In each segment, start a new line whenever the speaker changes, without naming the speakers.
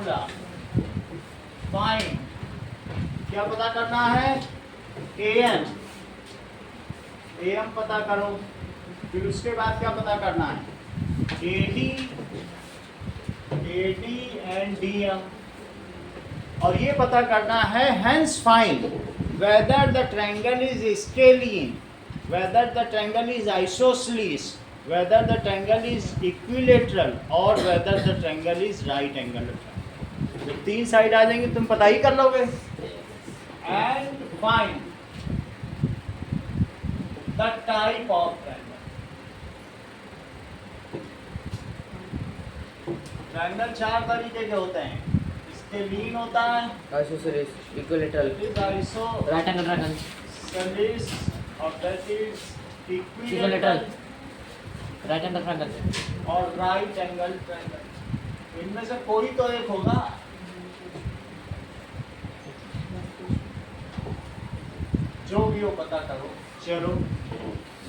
Formula find, क्या पता करना है, एम, एम पता करो। फिर उसके बाद क्या पता करना है, एडी, एडी एंड डीएम, और ये पता करना है hence find whether the triangle is scalene, whether the triangle is isosceles, whether the triangle is equilateral और whether the triangle is right angle triangle। जब तीन साइड आ जाएंगे तुम पता ही कर लोगे। and find the type of triangle। Triangle चार तरीके के होते हैं, स्केलिन होता है,
isosceles, equilateral, right angle
isosceles और that is
equilateral, right angle triangle
और राइट एंगल ट्रायंगल। इनमें से कोई तो एक होगा। जो भी हो पता करो। चलो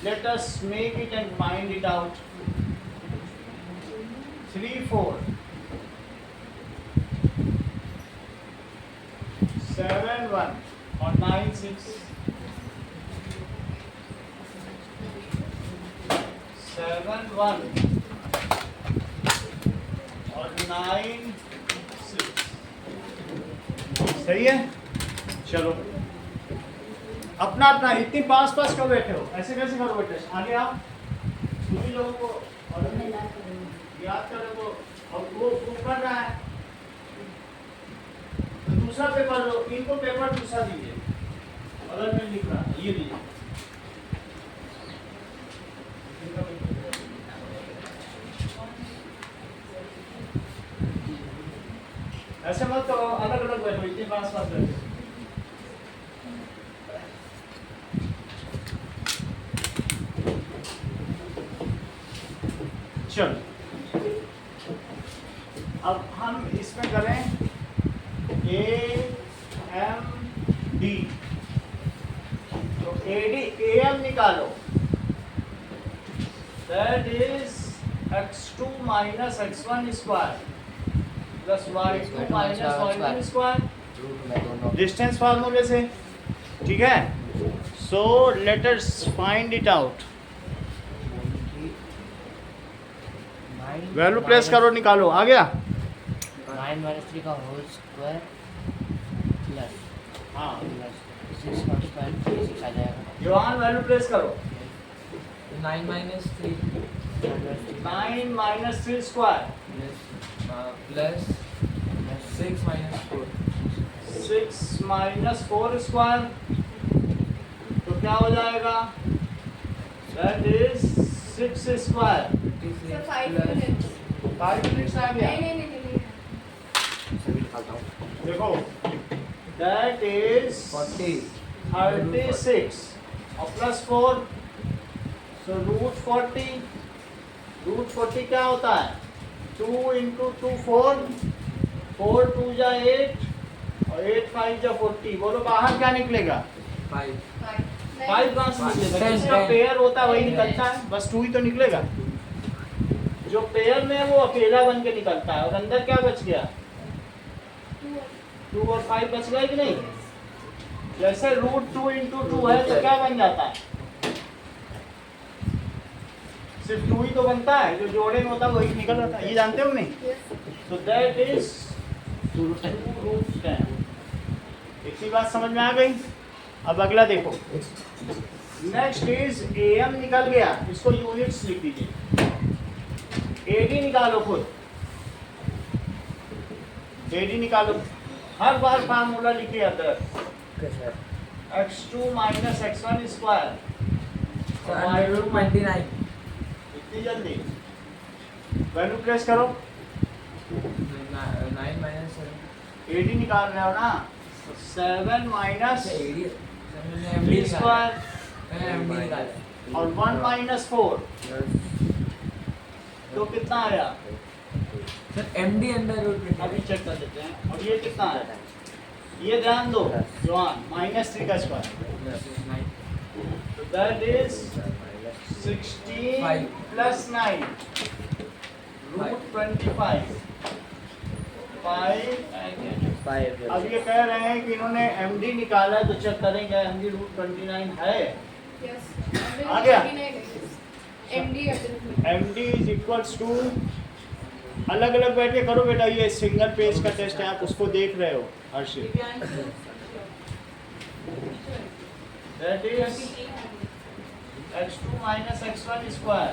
let us make it and find it out. 3 4 7 1 और 9 6 7 1 और 9 6। सही है। चलो अपना अपना इतनी पास पास क्यों बैठे हो, ऐसे कैसे करो बेटे, आगे आप सभी लोगों को और याद करो को, और वो कर रहा है तो दूसरा पेपर लो, इनको पेपर दूसरा दीजिए, अगर मैं लिख रहा ये लीजिए। ऐसे मत करो, अलग अलग बैठो, इतने पास पास बैठो। चलो अब हम इसमें करें ए एम डी, तो ए डी ए एम निकालो, that is x2 minus x1 square plus y2 minus y1 square, distance फार्मूले से, ठीक है। So let us find it out. Value place करो, निकालो, आ गया।
9 - 3 का होल स्क्वायर प्लस
हाँ
6 का स्क्वायर 6 आ जाएगा।
जवान वैल्यू प्लेस करो।
9 - 3
9 minus 3 square
plus 6 - 4
6 minus 4 square, तो क्या हो जाएगा, दैट इज 6 स्क्वायर।
5
5 मिनट्स आ गया। देखो दैट इज 36 और प्लस 4, सो रूट 40 क्या होता है, 2 × 2 4, 4 2 जा 8 और 8 5 जा 40। बोलो बाहर क्या निकलेगा,
5
5 कहाँ से निकलेगा,
10,
जिसका
10
पेयर होता है वही निकलता है, बस 2 ही तो निकलेगा। जो पेयर में है वो अकेला बन के निकलता है, और अंदर क्या बच गया, 2 और 5 बच गया कि नहीं। जैसे रूट 2 × 2 है तो क्या बन जाता है, सिर्फ 2 ही तो बनता है, जो जोड़े में होता है वही निकल जाता है, ये जानते हो नहीं। तो दैट इज 2√10। इतनी बात समझ में आ गई। अब अगला देखो, नेक्स्ट इज एम निकल गया, इसको यूनिट्स लिख दीजिए। एडी निकालो खुद, एडी निकालो, हर बार फार्मूला लिखिए अंदर, x2 माइनस x1 स्क्वायर,
√ 29
इतनी जल्दी वैल्यू प्लेस करो।
9 - 7
एडी निकाल रहे हो ना, 7 माइनस
MD
स्क्वायर
निकाला
और 1 माइनस 4, तो कितना आया,
सर MD अंडर रूट
अभी चेक कर लेते हैं। और ये कितना आया, ये ध्यान दो जवान, -3 का स्क्वायर, तो दैट इज 16 प्लस 9 √25 5।
5
अब ये कह रहे हैं कि इन्होंने MD निकाला है, तो चेक करेंगे MD √29 है। आ गया? MD इज इक्वल्स टू, अलग अलग बैठ के करो बेटा, ये सिंगल पेज का टेस्ट है, आप उसको देख रहे हो Harshit. That is x2 minus x1 square,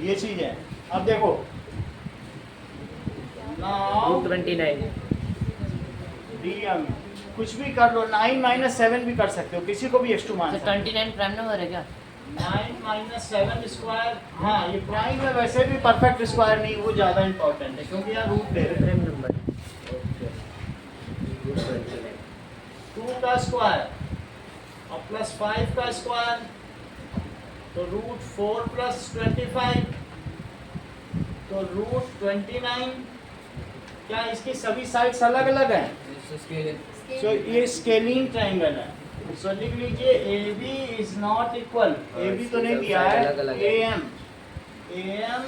ये चीज है। अब देखो नाउ
√29
DM कुछ भी कर लो, 9 minus 7 भी कर सकते हो, किसी को भी x2 मान
तो
सकते हो।
29 प्राइम नंबर है क्या?
9 minus 7 स्क्वायर, हाँ ये प्राइम है, वैसे भी परफेक्ट स्क्वायर नहीं, वो ज़्यादा इंपॉर्टेंट है क्योंकि यहाँ रूट ले रहे
प्राइम नंबर ओके।
2 का स्क्वायर और प्लस 5 का स्क्वायर, तो √4 प्लस 25, तो √29। क्या इसकी सभी साइड्स अलग अलग हैं? सो ये स्केलिंग ट्रायंगल है। सो लिख लीजिए AB is not equal, AB तो नहीं दिया है,
अलग-अलग है।
AM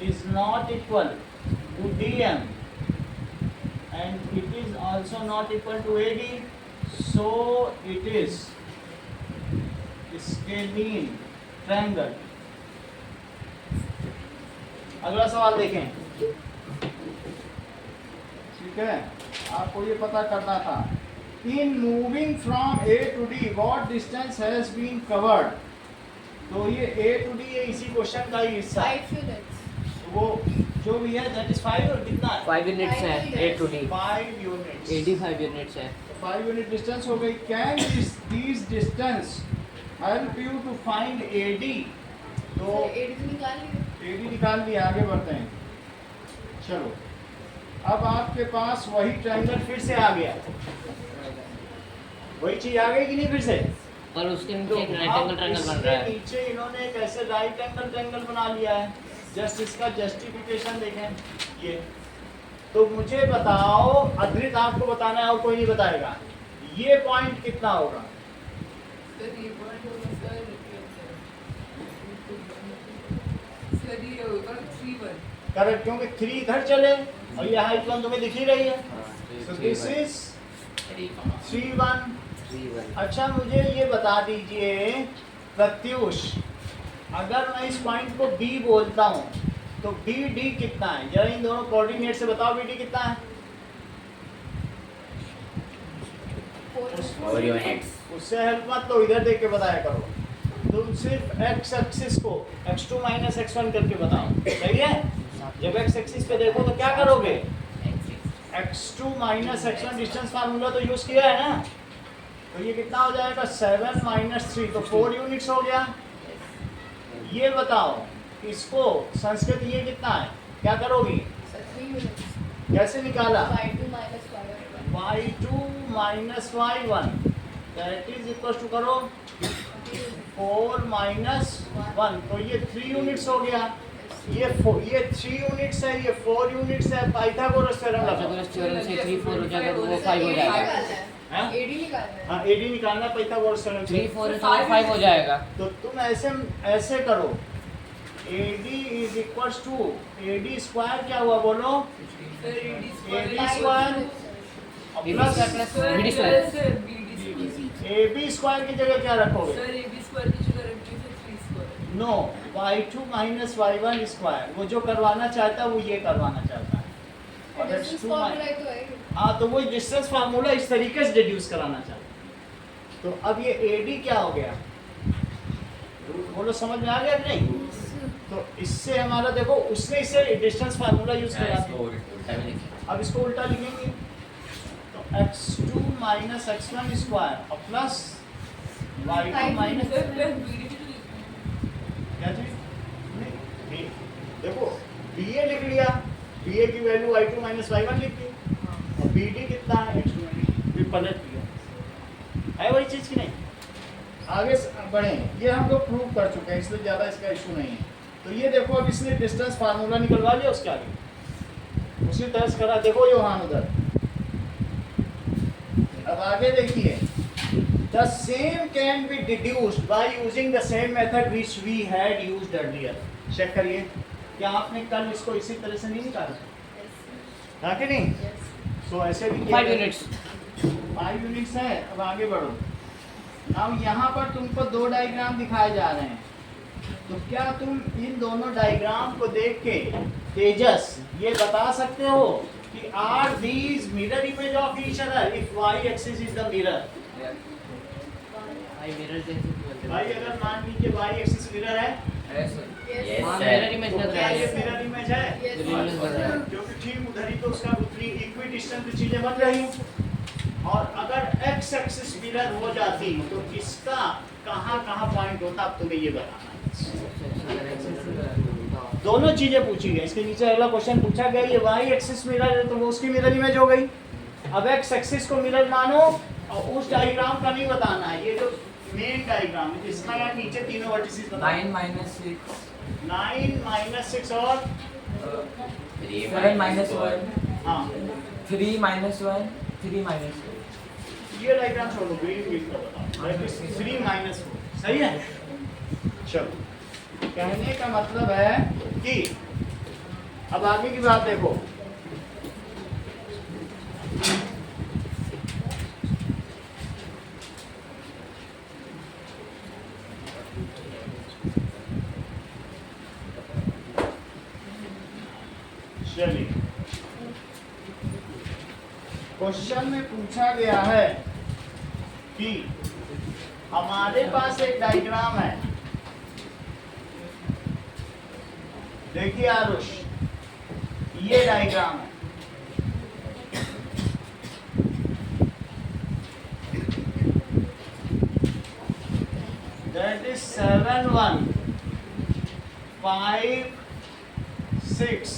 is not equal to DM and it is also not equal to AD, so it is scalene triangle। अगला सवाल देखें, ठीक है, आपको ये पता करना था, in moving from A to D what distance has been covered। तो ये A to D ये इसी क्वेश्चन का ही हिस्सा है, वो जो भी है दैट इज 5 और कितना है?
5 यूनिट्स है A to D,
5 units,
85 units है।
5 यूनिट डिस्टेंस हो गई। Can this distance help you to find AD। तो AD निकाल लिया, आगे बढ़ते हैं। चलो अब आपके पास वही ट्रायंगल फिर से आ गया, वही चीज आ गई कि नहीं फिर से?
और उसके
तो
नीचे एक राइट एंगल ट्रायंगल बन
इसके
रहा है।
नीचे इन्होंने एक ऐसे राइट एंगल ट्रायंगल बना लिया है। जस्ट इसका जस्टिफिकेशन देखें ये। तो मुझे बताओ, अद्रित आपको बताना है और कोई नहीं बताएगा, ये पॉइंट कितना होगा? करेक्ट, क्योंकि 3 इधर चले और ये हाइट 1 तुम्हें दिख ही रही है। So this is 3 1। अच्छा मुझे ये बता दीजिए प्रत्युष, अगर मैं इस पॉइंट को B बोलता हूँ तो BD कितना है? जरा इन दोनों कोऑर्डिनेट से बताओ BD कितना है?
4 यूनिट्स।
उससे हेल्प मत लो, इधर देख के बताया करो। तुम सिर्फ x एक्सिस को x2 माइनस x1 करके बताओ, सही है? जब x एक्सिस पे देखो तो क्या करोगे? x2 minus x1 distance formula तो यूज किया है ना, तो ये कितना हो जाएगा? 7 माइनस 3, तो 4 यूनिट्स हो गया। ये बताओ इसको संस्कृत ये कितना है, क्या करोगी? कैसे निकाला? y2 minus y1 that is equal to करो 4 माइनस 1, तो ये 3 यूनिट्स हो गया। ये 3 यूनिट्स है, ये 4 यूनिट्स है। पाइथागोरस थ्योरम लगाओ।
पाइथागोरस थ्योरम से 3 4 हो जाएगा तो वो 5 हो जाएगा।
हाँ AD निकालना पाइथागोरस थ्योरम से।
3 4 5 हो जाएगा।
तो तुम ऐसे करो, AD is equals to AD square क्या हुआ बोलो? AD square plus
BD square.
AB square की जगह क्या रखोगे? No, y2 minus y1 square. वो जो करवाना चाहता है वो ये करवाना चाहता है, और x2 हाँ, तो वो डिस्टेंस फार्मूला इस तरीके से डिड्यूस कराना चाहता है। तो अब ये AD क्या हो गया बोलो, समझ में आ गया कि नहीं? तो इससे हमारा देखो, उसने इसे डिस्टेंस फार्मूला यूज करा दिया। अब इसको उल्टा लिखेंगे, तो x2 माइनस x1 स्क्वायर और प्लस y2 माइनस क्या चीज? नहीं, देखो BA लिख लिया, BA की वैल्यू y2 माइनस y1 लिख दी, और BD कितना है? x2 भी पलट दिया। है वही चीज की नहीं? आगे बढ़ें, ये हम लोग प्रूव कर चुके हैं, इसलिए ज़्यादा इसका इशू नहीं है। तो ये देखो, अब इसने डिस्टेंस फार्मूला निकलवा लिया, उसके आगे उसी तरह से करा। देखो योहान उधर, अब आगे देखिए, the same can be deduced by using the same method which we had used earlier. Check करिए, क्या आपने कल इसको इसी तरह से नहीं निकाला था कि नहीं? सो ऐसे भी
5 यूनिट्स।
5 यूनिट्स है। अब आगे बढ़ो। अब यहाँ पर तुमको 2 डायग्राम दिखाए जा रहे हैं, तो क्या तुम इन दोनों डायग्राम को देख के तेजस ये बता सकते हो कि are these mirror image of each other if y axis is the mirror?
भाई मिरर जैसे बोलते
भाई अगर मान लीजिए y एक्सिस मिरर है
Yes, sir.
हां मिरर इमेज
तो
लग
क्या
रहा
ये
है।
मिरर इमेज है?
इमेज लग रहा है।
क्योंकि ठीक उधर ही तो उसका उतनी इक्विडिस्टेंट चीजें बन रही हैं। और अगर x एक्सिस मिरर हो जाती तो इसका कहाँ पॉइंट होता, अब तुम्हें ये बताना है। दोनों चीजें पूछी गई। इसके नीचे अगला क्वेश्चन पूछा गया ये y एक्सिस मिरर है तो वो उसकी मिरर इमेज हो गई। अब x एक्सिस को मिरर मानो और उस डायग्राम का नहीं बताना है, ये जो मेन डायग्राम है जिसका यहाँ नीचे तीनों वर्टिसेस बताओ।
9 minus 6.
9 - 6 और
7 minus 1.
हाँ
3 minus 1. 3 minus 2.
ये डायग्राम छोड़ो, ग्रीन ग्रीन का बताओ। 3 - 4 सही है। चलो कहने का मतलब है कि अब आगे की बात देखो। चलिए क्वेश्चन में पूछा गया है कि हमारे पास एक डायग्राम है। देखिए आरुष, ये डायग्राम है। दैट इज 7 1 5 6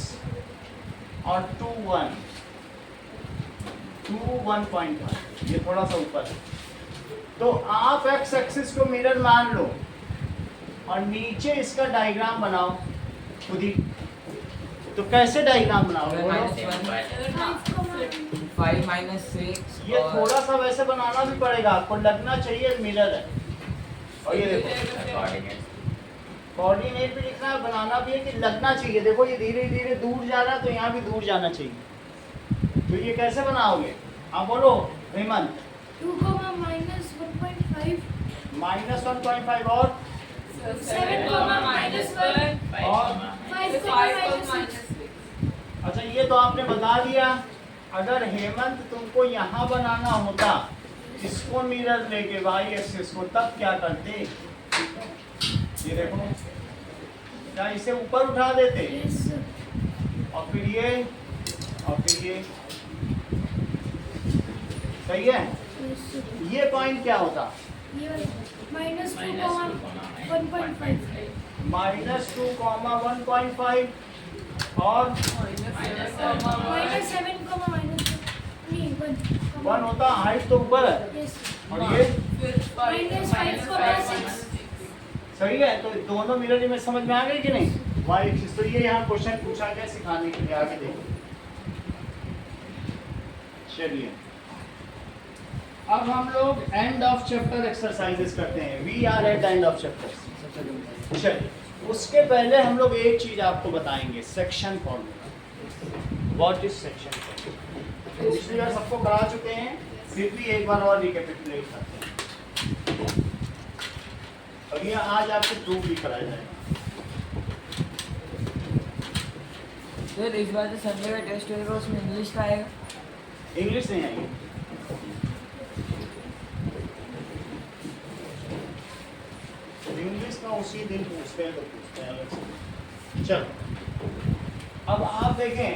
और 2 1 2 1.1। ये थोड़ा सा ऊपर है। तो आप x एक्सिस को मिरर मान लो और नीचे इसका डायग्राम बनाओ खुद ही। तो कैसे डायग्राम बनाओ?
7 minus 1. 5 minus 6.
ये थोड़ा सा वैसे बनाना भी पड़ेगा, आपको लगना चाहिए मिरर है। और ये देखो कोऑर्डिनेट भी लिखना है, बनाना भी है कि लगना चाहिए। देखो ये धीरे धीरे दूर जा रहा है तो यहाँ भी दूर जाना चाहिए। तो ये कैसे बनाओगे? हाँ बोलो हेमंत।
2, minus 1.5.
-1.5 और
7, minus 1.
और
5, minus 6.
अच्छा ये तो आपने बता दिया। अगर हेमंत तुमको यहाँ बनाना होता इसको मिरर लेके y एक्सिस को, तब क्या करते? ये देखो, क्या इसे ऊपर उठा देते
Yes, sir.
और फिर ये और फिर ये, सही है?
Yes, sir.
ये पॉइंट क्या होता?
ये वाला minus 2, 1.5.
-2, 1.5 और
minus 7, minus 1
होता। हाइट तो ऊपर है
Yes.
और ये
minus 5, 6.
सही है। तो दोनों मिरर इमेज समझ में आ गई कि नहीं? y axis. तो ये यहाँ क्वेश्चन पूछा गया सिखाने के लिए। आगे देखो। चलिए अब हम लोग एंड ऑफ चैप्टर एक्सरसाइजेस करते हैं। We are at end of chapter. चलिए उसके पहले हम लोग एक चीज आपको बताएंगे, section formula. What is section formula? पिछली बार सबको करा चुके हैं, फिर भी एक बार और रिकैपिटुलेट करते हैं। और ये आज आपको प्रूफ भी कराया जाएगा।
सर इस बार जो संडे का टेस्ट होगा उसमें इंग्लिश का आएगा?
इंग्लिश नहीं आएगी। इंग्लिश का उसी दिन पूछते हैं तो पूछते हैं अलग से। चलो अब आप देखें,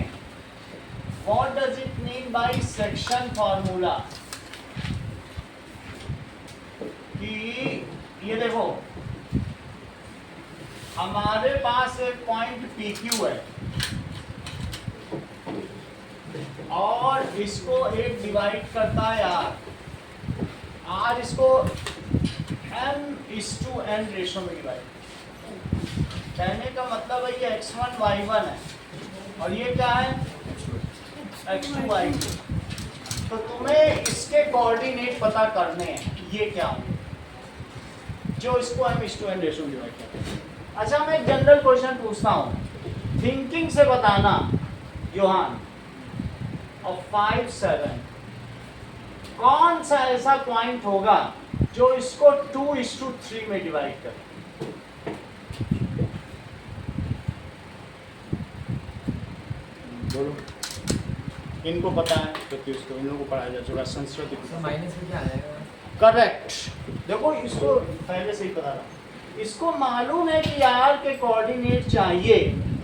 what does it mean by section formula? कि ये देखो हमारे पास एक पॉइंट PQ है और इसको एक डिवाइड करता है R इसको m/n रेशो में डिवाइड। कहने का मतलब है ये x1 y1 है और ये क्या है x2 y2। तो तुम्हें इसके कोऑर्डिनेट पता करने हैं, ये क्या होंगे जो इसको m/n रेशो में डिवाइड करते हैं। अच्छा मैं एक जनरल क्वेश्चन पूछता हूँ, थिंकिंग से बताना योहान और 5 7 कौन सा ऐसा पॉइंट होगा जो इसको 2:3 में डिवाइड करे? बोलो, इनको पता है क्योंकि उसको इन लोगों को पढ़ाया जा चुका है संस्कृत।
तो माइनस में क्या आ जाएगा?
करेक्ट। देखो इसको पहले से ही पता था, इसको मालूम है कि r के कोऑर्डिनेट चाहिए,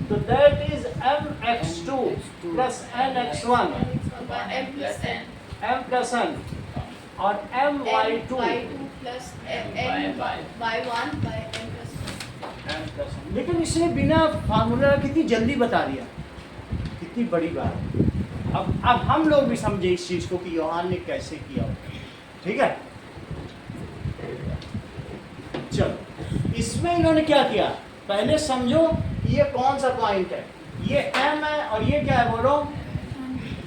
तो that is mx2 plus nx1
m plus n
m plus n और my2
plus n by 1 by m plus 1.
m plus n। लेकिन इसने बिना फार्मूला कितनी जल्दी बता दिया, कितनी बड़ी बात। अब हम लोग भी समझे इस चीज को कि योहान ने कैसे किया होगा। ठीक है, चलो इसमें इन्होंने क्या किया पहले समझो। ये कौन सा पॉइंट है? ये m है और ये क्या है बोलो?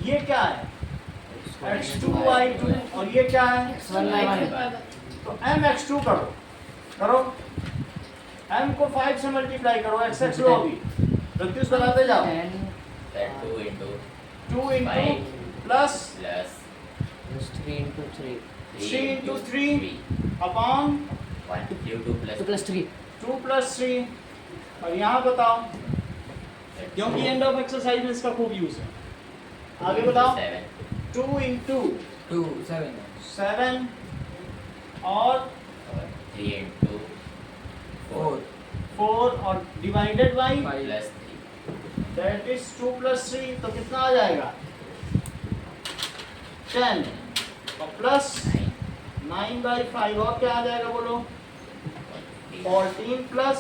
ये क्या है? x2 y2 और ये क्या है? तो m x2 करो, m को 5 से मल्टीप्लाई करो, x x लो अभी, प्रत्युष बनाते जाओ। 2 into plus
3 into 3.
3 into 3 upon
2 plus 3.
2 plus 3। और यहाँ बताओ, क्योंकि एंड ऑफ एक्सरसाइज में इसका खूब यूज है। आगे बताओ। 2 into
2 7
7 और
3 into
4
4 और divided by
5
plus 3.
That is 2 plus 3, तो कितना आ जाएगा? 10 और प्लस 9/5 और क्या आ जाएगा बोलो? 14 प्लस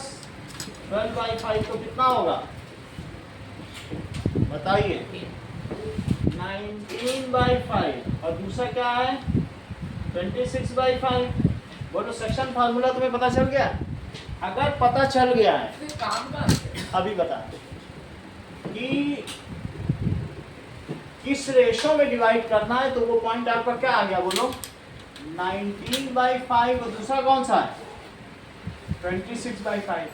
12/5 तो कितना होगा बताइए? 19/5 और दूसरा क्या है? 26/5। बोलो सेक्शन फार्मूला तुम्हें पता चल गया? अगर पता चल गया है अभी बता कि किस रेशो में डिवाइड करना है, तो वो पॉइंट आपका क्या आ गया बोलो? 19/5 और दूसरा कौन सा है? 26/5।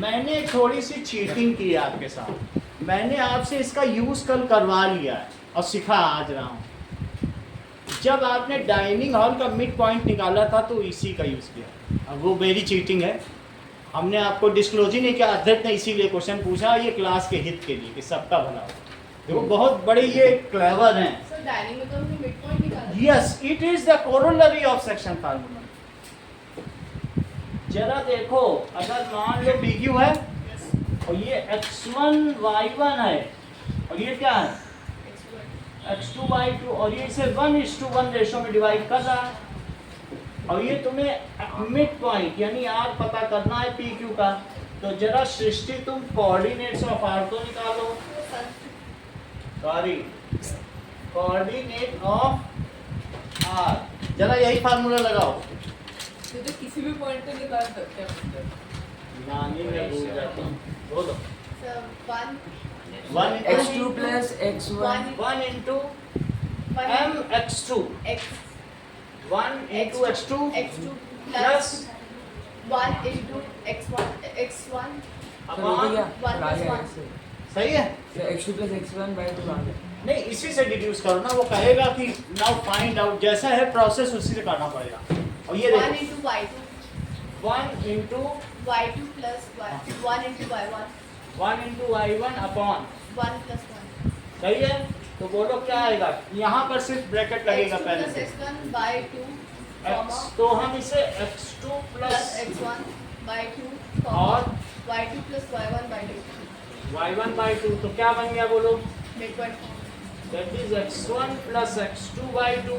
मैंने थोड़ी सी चीटिंग की है आपके साथ, मैंने आपसे इसका यूज कल करवा लिया है और सिखा आज रहा हूँ। जब आपने डाइनिंग हॉल का मिड पॉइंट निकाला था तो इसी का यूज किया। अब वो मेरी चीटिंग है, हमने आपको डिस्क्लोज ही नहीं किया। अध्यक्ष ने इसीलिए क्वेश्चन पूछा, ये क्लास के हित के लिए कि सबका भला हो। देखो बहुत बड़े ये क्लेवर हैं।
So dining में तो हमने midpoint निकाला।
Yes, it is the corollary of section formula. जरा देखो, अगर मान लो PQ है और ये x1 y1 है और ये क्या है? x2 y2 और ये इसे 1:1 रेशो में डिवाइड कर रहा है और ये तुम्हें मिड पॉइंट यानी r पता करना है PQ का। तो जरा सृष्टि तुम कोऑर्डिनेट्स ऑफ r तो निकालो। सॉरी, कोऑर्डिनेट ऑफ r, जरा यही फार्मूला लगाओ।
तो किसी भी पॉइंट पे निकाल सकते हैं।
नानी में भूल जाता हूँ, बोलो।
So 1
x2 plus x1
1 into m x2
x
1 into x2
x2
plus
1 into x1 x1
तो हो गया
1 plus 1
सही है?
तो x2 plus x1 by 2 आ गया।
नहीं, इसी से डिड्यूस करो ना। वो कहेगा कि नाउ फाइंड आउट, जैसा है प्रोसेस उसी से करना पड़ेगा। और ये
1
देखो
into y2
1 into
y2 plus y 1 into y1
1 into y1 upon
1 plus 1
सही है। तो बोलो क्या आएगा? यहाँ पर सिर्फ ब्रैकेट लगेगा
x2
पहले
plus
से
x1 by 2
x, तो हम इसे x2
plus
plus
x1 by 2
और
y2 plus y1 by 2
y1 by 2, तो क्या बन गया बोलो?
midpoint
That is x1 plus x2 by 2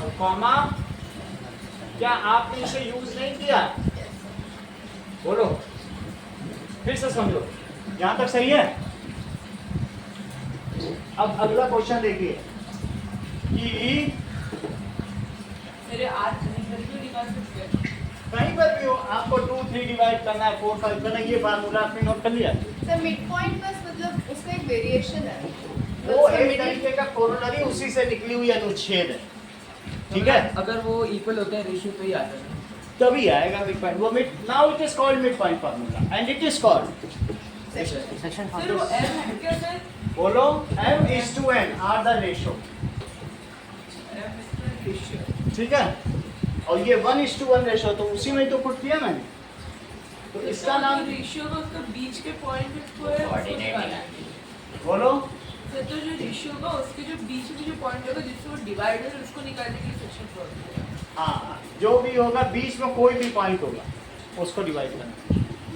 और कॉमा, क्या आपने इसे यूज नहीं किया? बोलो फिर से समझो, यहाँ तक सही है? अब अगला क्वेश्चन देखिए कि
मेरे r कहीं पर भी निकाल सकते हैं।
कहीं पर भी हो, आपको 2 3 डिवाइड करना है, 4 5 करना है, ये फार्मूला आपने नोट कर लिया?
सर midpoint बस मतलब उसका एक वेरिएशन है।
वो एक तरीके का कोरोलरी उसी से निकली हुई अनुच्छेद है। ठीक है,
अगर वो इक्वल होते हैं रेशियो तो ही आता है।
तभी आएगा मिड पॉइंट। वो mid, now it is called mid point formula and it is called
section
sir वो M है क्या सर?
बोलो M:N आर द रेशो, ठीक है। और ये 1:1 रेशो तो उसी में तो पुट किया मैंने, तो इसका नाम
रेशियो का उसका बीच के पॉइंट को है
कोऑर्डिनेट निकालना।
बोलो।
सर तो जो रेशियो का उसके जो बीच में जो पॉइंट होगा जिससे वो डिवाइड है उसको निकालने के लिए सेक्शन सॉल्व
हाँ, जो भी होगा बीच में कोई भी पॉइंट होगा उसको डिवाइड करना।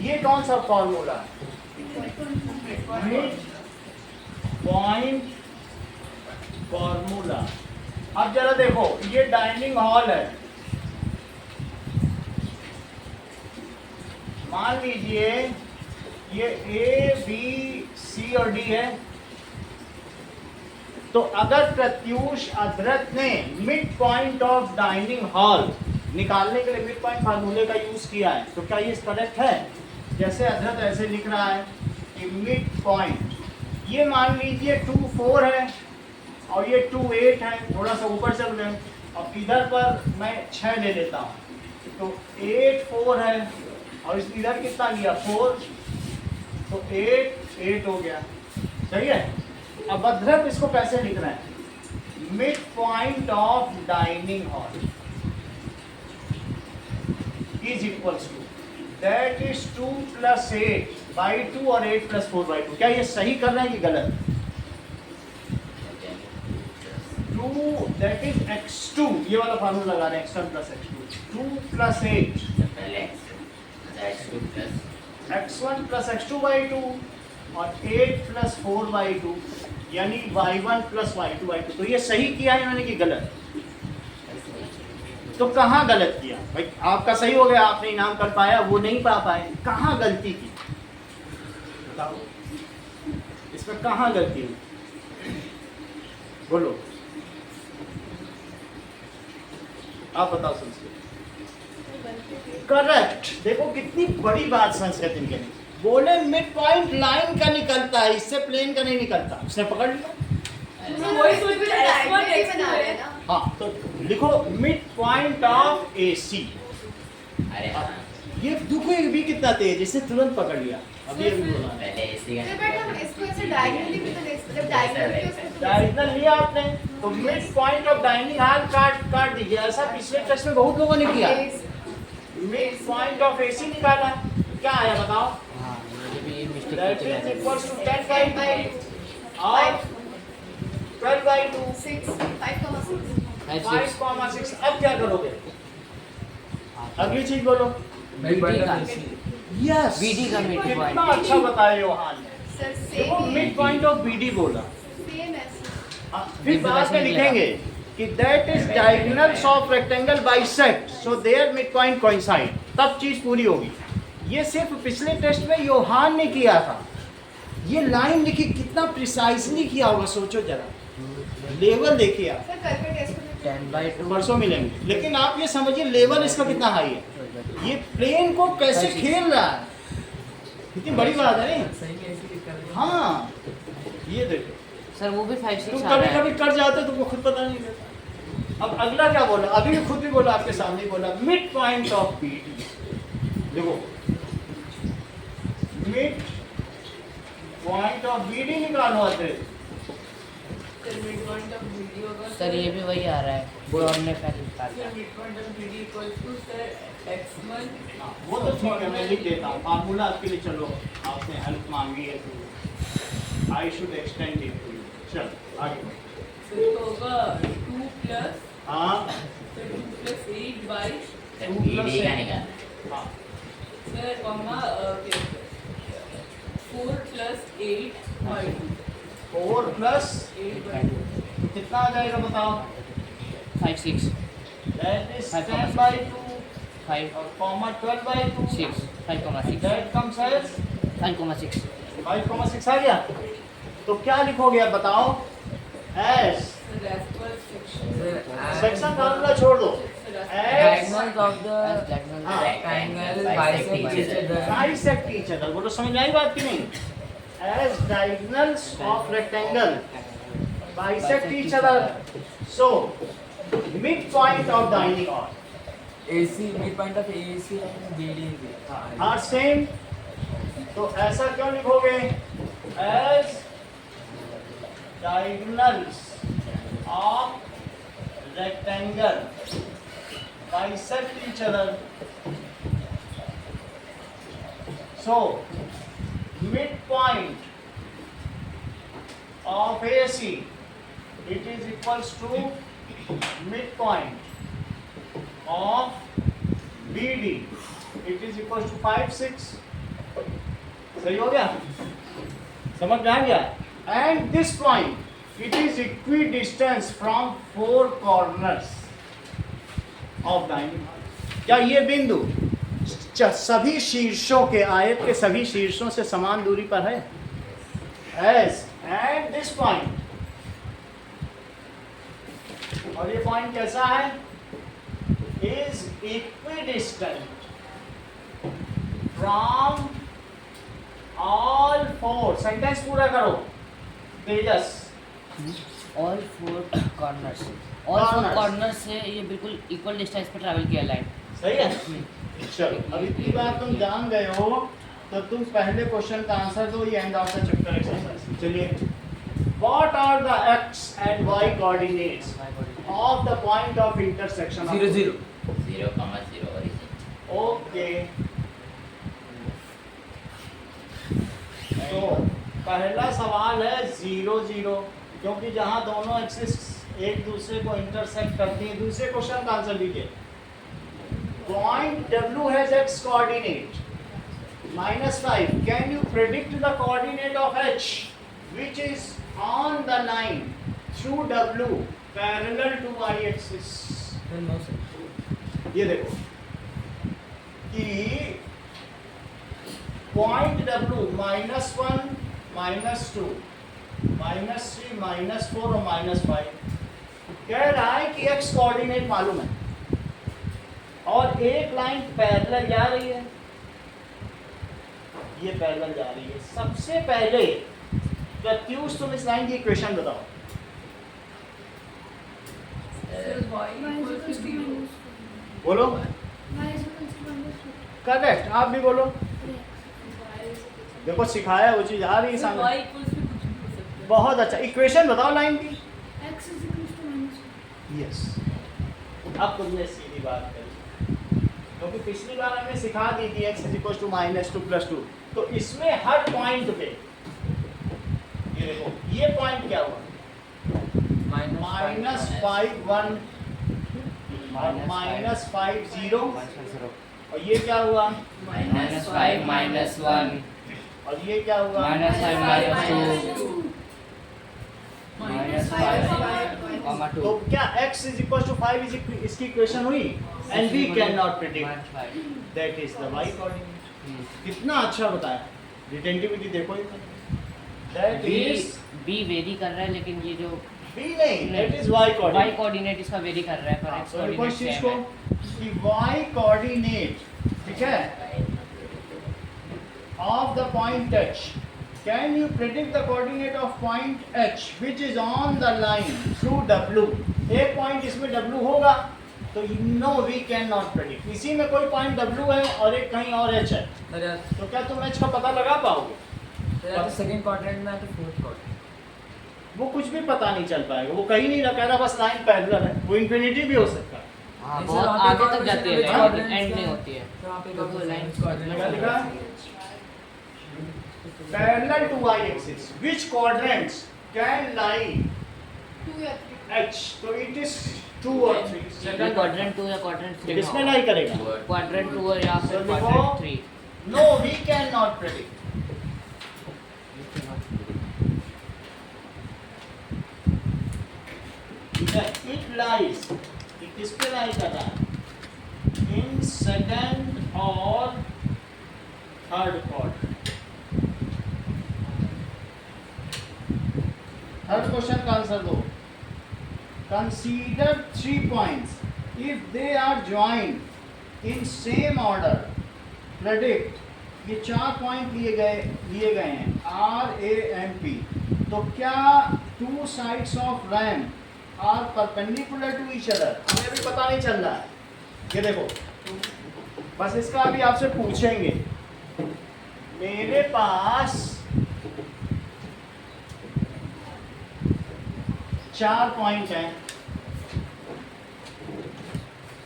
ये कौन सा फॉर्मूला है? Mid point formula. अब जरा देखो, ये डाइनिंग हॉल है, मान लीजिए ये A, B, C और D है। तो अगर प्रत्यूष अधृत ने mid point of dining hall निकालने के लिए मिड पॉइंट फार्मूले का यूज किया है, तो क्या ये करेक्ट है? जैसे अधृत ऐसे लिख रहा है कि मिड पॉइंट, ये मान लीजिए 2, 4 है और ये 2, 8 है, थोड़ा सा ऊपर चल गए। अब इधर पर मैं 6 ले लेता हूँ, तो 8, 4 है और इस इधर कितना लिया 4, तो 8, 8 हो गया, सही है। अब अधृत इसको कैसे लिख रहे हैं? Mid point of dining hall is equals to, that is 2 + 8/2 और 8 + 4/2। क्या ये सही कर रहे हैं कि गलत? 2 दैट इज x2, ये वाला फार्मूला लगा रहे हैं, x1 + x2, 2 + 8
पहले x2 प्लस
x1 + x2/2 और 8 + 4/2 यानी y1 + y2/2। तो ये सही किया है मैंने कि गलत? तो कहाँ गलत किया भाई? आपका सही हो गया, आपने इनाम कर पाया, वो नहीं पा पाए, कहाँ गलती की बताओ, इसमें कहाँ गलती हुई बोलो, आप बताओ। संस्कृत करेक्ट। देखो कितनी बड़ी बात संस्कृत इनके लिए बोले, मिड पॉइंट लाइन का निकलता है, इससे प्लेन का नहीं निकलता। उसने पकड़ लिया।
वही सोच रहे हैं, S1
डायरेक्टली
X2
बना रहे
है
हैं ना।
हाँ, तो लिखो मिड पॉइंट ऑफ AC।
अरे हाँ,
ये देखो भी कितना तेज, इससे तुरंत पकड़ लिया। अभी बोला
पहले इसी
सर
का
बट हम इसको ऐसे डायगोनली भी तो ले सकते हैं, जब डायगोनली उसको
डायरेक्शनल लिया आपने, तो mid point of dining hall काट दीजिए। ऐसा पिछले टेस्ट में बहुत लोगों ने किया। मिड पॉइंट ऑफ AC निकाला, क्या आया बताओ?
हाँ, मुझे भी ये मिस्टेक
दैट
की
इज
थी।
इक्वल्स टू 10/2 और 12/2
6 5,6
5,6। अब क्या करोगे? अगली चीज बोलो।
BD का
यस,
BD का मिड
कितना
पॉइंट।
अच्छा बताया योहान ने।
सर
देखो
same
mid point of BD बोला।
सेम ऐसे
फिर बाद में लिखेंगे कि that is diagonals of rectangle bisect so their mid point coincide, तब चीज पूरी होगी। ये सिर्फ पिछले टेस्ट में योहान ने किया था। ये लाइन लिखी, कितना प्रिसाइजली किया होगा, सोचो जरा, लेवल देखिए आप।
सर कल के टेस्ट में
10/2
परसों मिलेंगे, लेकिन आप ये समझिए लेवल इसका कितना हाई है। ये प्लेन को कैसे खेल रहा है, कितनी बड़ी बात है नहीं?
सही में ऐसे कर रहे हैं।
हाँ, ये देखो,
सर वो भी 5,
तुम
6 आ
कभी
रहा है।
कभी कर जाते हो तुमको खुद पता नहीं रहता। अब अगला क्या बोला? अभी भी खुद भी बोला, आपके सामने ही बोला, मिड पॉइंट ऑफ BD। देखो मिड पॉइंट ऑफ BD निकालो आते।
Sir mid point of BD होगा
सर ये भी वही आ रहा है जो हमने पहले निकाला।
Sir mid point of BD equals to sir x1
हाँ, वो तो ठीक है, मैं लिख देता हूँ फार्मूला आपके लिए। चलो, आपने हेल्प मांगी है तो I should extend it to you. चल आगे बढ़ो।
सर तो होगा 2 प्लस
हाँ
सर 2 + 8 बाई
सर BD का निकालना।
हाँ,
सर कॉमा 4 + 8 बाई
4 +
8/2
तो कितना आ जाएगा बताओ?
5, 6
दैट इज
5,
10/2
5,
और कॉमा 12/2
6 5,6
दैट कम्स एज
5,6
5,6 आ गया। तो क्या लिखोगे अब बताओ? S
sir as per section
section formula छोड़ दो। S
diagonals of the
diagonal
triangle
bisect
bisect
each
each other.
Bisect each other. बोलो, समझ में आई बात की नहीं? As diagonals of rectangle bisect each other, so mid point of dining hall
AC mid point of AC and BD
are same तो ऐसा क्यों लिखोगे? As diagonals of rectangle bisect each other. So midpoint of AC, it is equals to midpoint of BD, it is equals to 5 6. सही हो गया? समझ में आ गया? And this point, it is equidistant from 4 corners of diamond. क्या ये बिंदु सभी शीर्षों के, आयत के सभी शीर्षों से समान दूरी पर है? As and this point, और ये पॉइंट कैसा है? Is equidistant from all 4. Sentence पूरा करो तेजस.
ऑल 4 कॉर्नर्स, ऑल 4 कॉर्नर्स से ये बिल्कुल इक्वल डिस्टेंस पर ट्रैवल किया लाइन.
सही है. चलो अब इतनी बात तुम जान गए हो तो तुम पहले क्वेश्चन का आंसर दो. ये end of the chapter exercise. चलिए, what are the X and Y coordinates of the point of intersection?
0 0
0,0 origin.
Okay. तो पहला सवाल है 0 0, क्योंकि जहां दोनों एक्सिस एक दूसरे को इंटरसेक्ट करती हैं. दूसरे क्वेश्चन का आंसर लीजिए. Point W has x coordinate -5. Can you predict the coordinate of H, which is on the line through W parallel to y-axis? ये देखो कि point W -1, -2, -3, -4 और -5 कह रहा है कि x कोऑर्डिनेट मालूम है और एक लाइन पैरेलल जा रही है. ये पैरेलल जा रही है. सबसे पहले प्रत्यूष तुम इस लाइन की इक्वेशन बताओ. बोलो. करेक्ट. आप भी बोलो. देखो सिखाया वो चीज आ रही है सामने. बहुत अच्छा. इक्वेशन बताओ लाइन की. यस. अब तुमने सीधी बात करी, क्योंकि पिछली बार हमने सिखा दी थी x इक्वल टू -2 + 2. तो इसमें हर पॉइंट पे ये देखो, ये पॉइंट क्या हुआ? -5 1 और -5 0. और ये क्या हुआ?
-5 -1.
और ये क्या हुआ?
-5 -2. -5,
तो क्या x इक्वल टू 5 इसकी इक्वेशन हुई? And we can not predict. That is the y coordinate. कितना अच्छा बताया. रिटेंटिविटी देखो. दैट इज
बी वेरी कर रहा है, लेकिन ये जो
b नहीं, that is y coordinate.
y coordinate इसका वेरी कर रहा है, पर x
तो
कोऑर्डिनेट
कोई चीज
सेम
को
है.
कि y कोऑर्डिनेट, ठीक है, of the point h. Can you predict the coordinate of point h which is on the line through W? एक पॉइंट इसमें W होगा, तो no we cannot predict. इसी में कोई पॉइंट W है और एक कहीं और h है, तो क्या तुम h का पता लगा पाओगे?
सेकंड क्वाड्रेंट में तो फोर्थ क्वाड्रेंट
वो कुछ भी पता नहीं चल पाएगा. वो कहीं नहीं रखा था, बस लाइन पैरेलल है. वो इन्फिनिटी भी हो सकता है.
हाँ,
नहीं,
बहुत
सर, वहाँ पे
आगे तक जाती है,
कॉर्डिनेट
लेकिन एंड नहीं होती है.
तो वहाँ पे
तो वो लाइन
क्या लिखा? Parallel to y-axis. Which quadrants can lie
2 या 3.
h? So it is 2 or 3.
ये क्वाड्रेंट 2 या क्वाड्रेंट 3
किसमें लाई करेगा?
क्वाड्रेंट 2 और या फिर
So देखो,
quadrant 3.
No, we cannot predict. It lies. It किस पे लाई कर रहा है? In second or third quadrant. Third question का आंसर दो. Consider 3 points. If they are joined in same order, predict. ये 4 पॉइंट लिए गए हैं R, A and P. तो क्या 2 sides of RAM are perpendicular to each other? हमें भी पता नहीं चल रहा है. ये देखो, बस इसका अभी आपसे पूछेंगे. मेरे पास 4 पॉइंट हैं,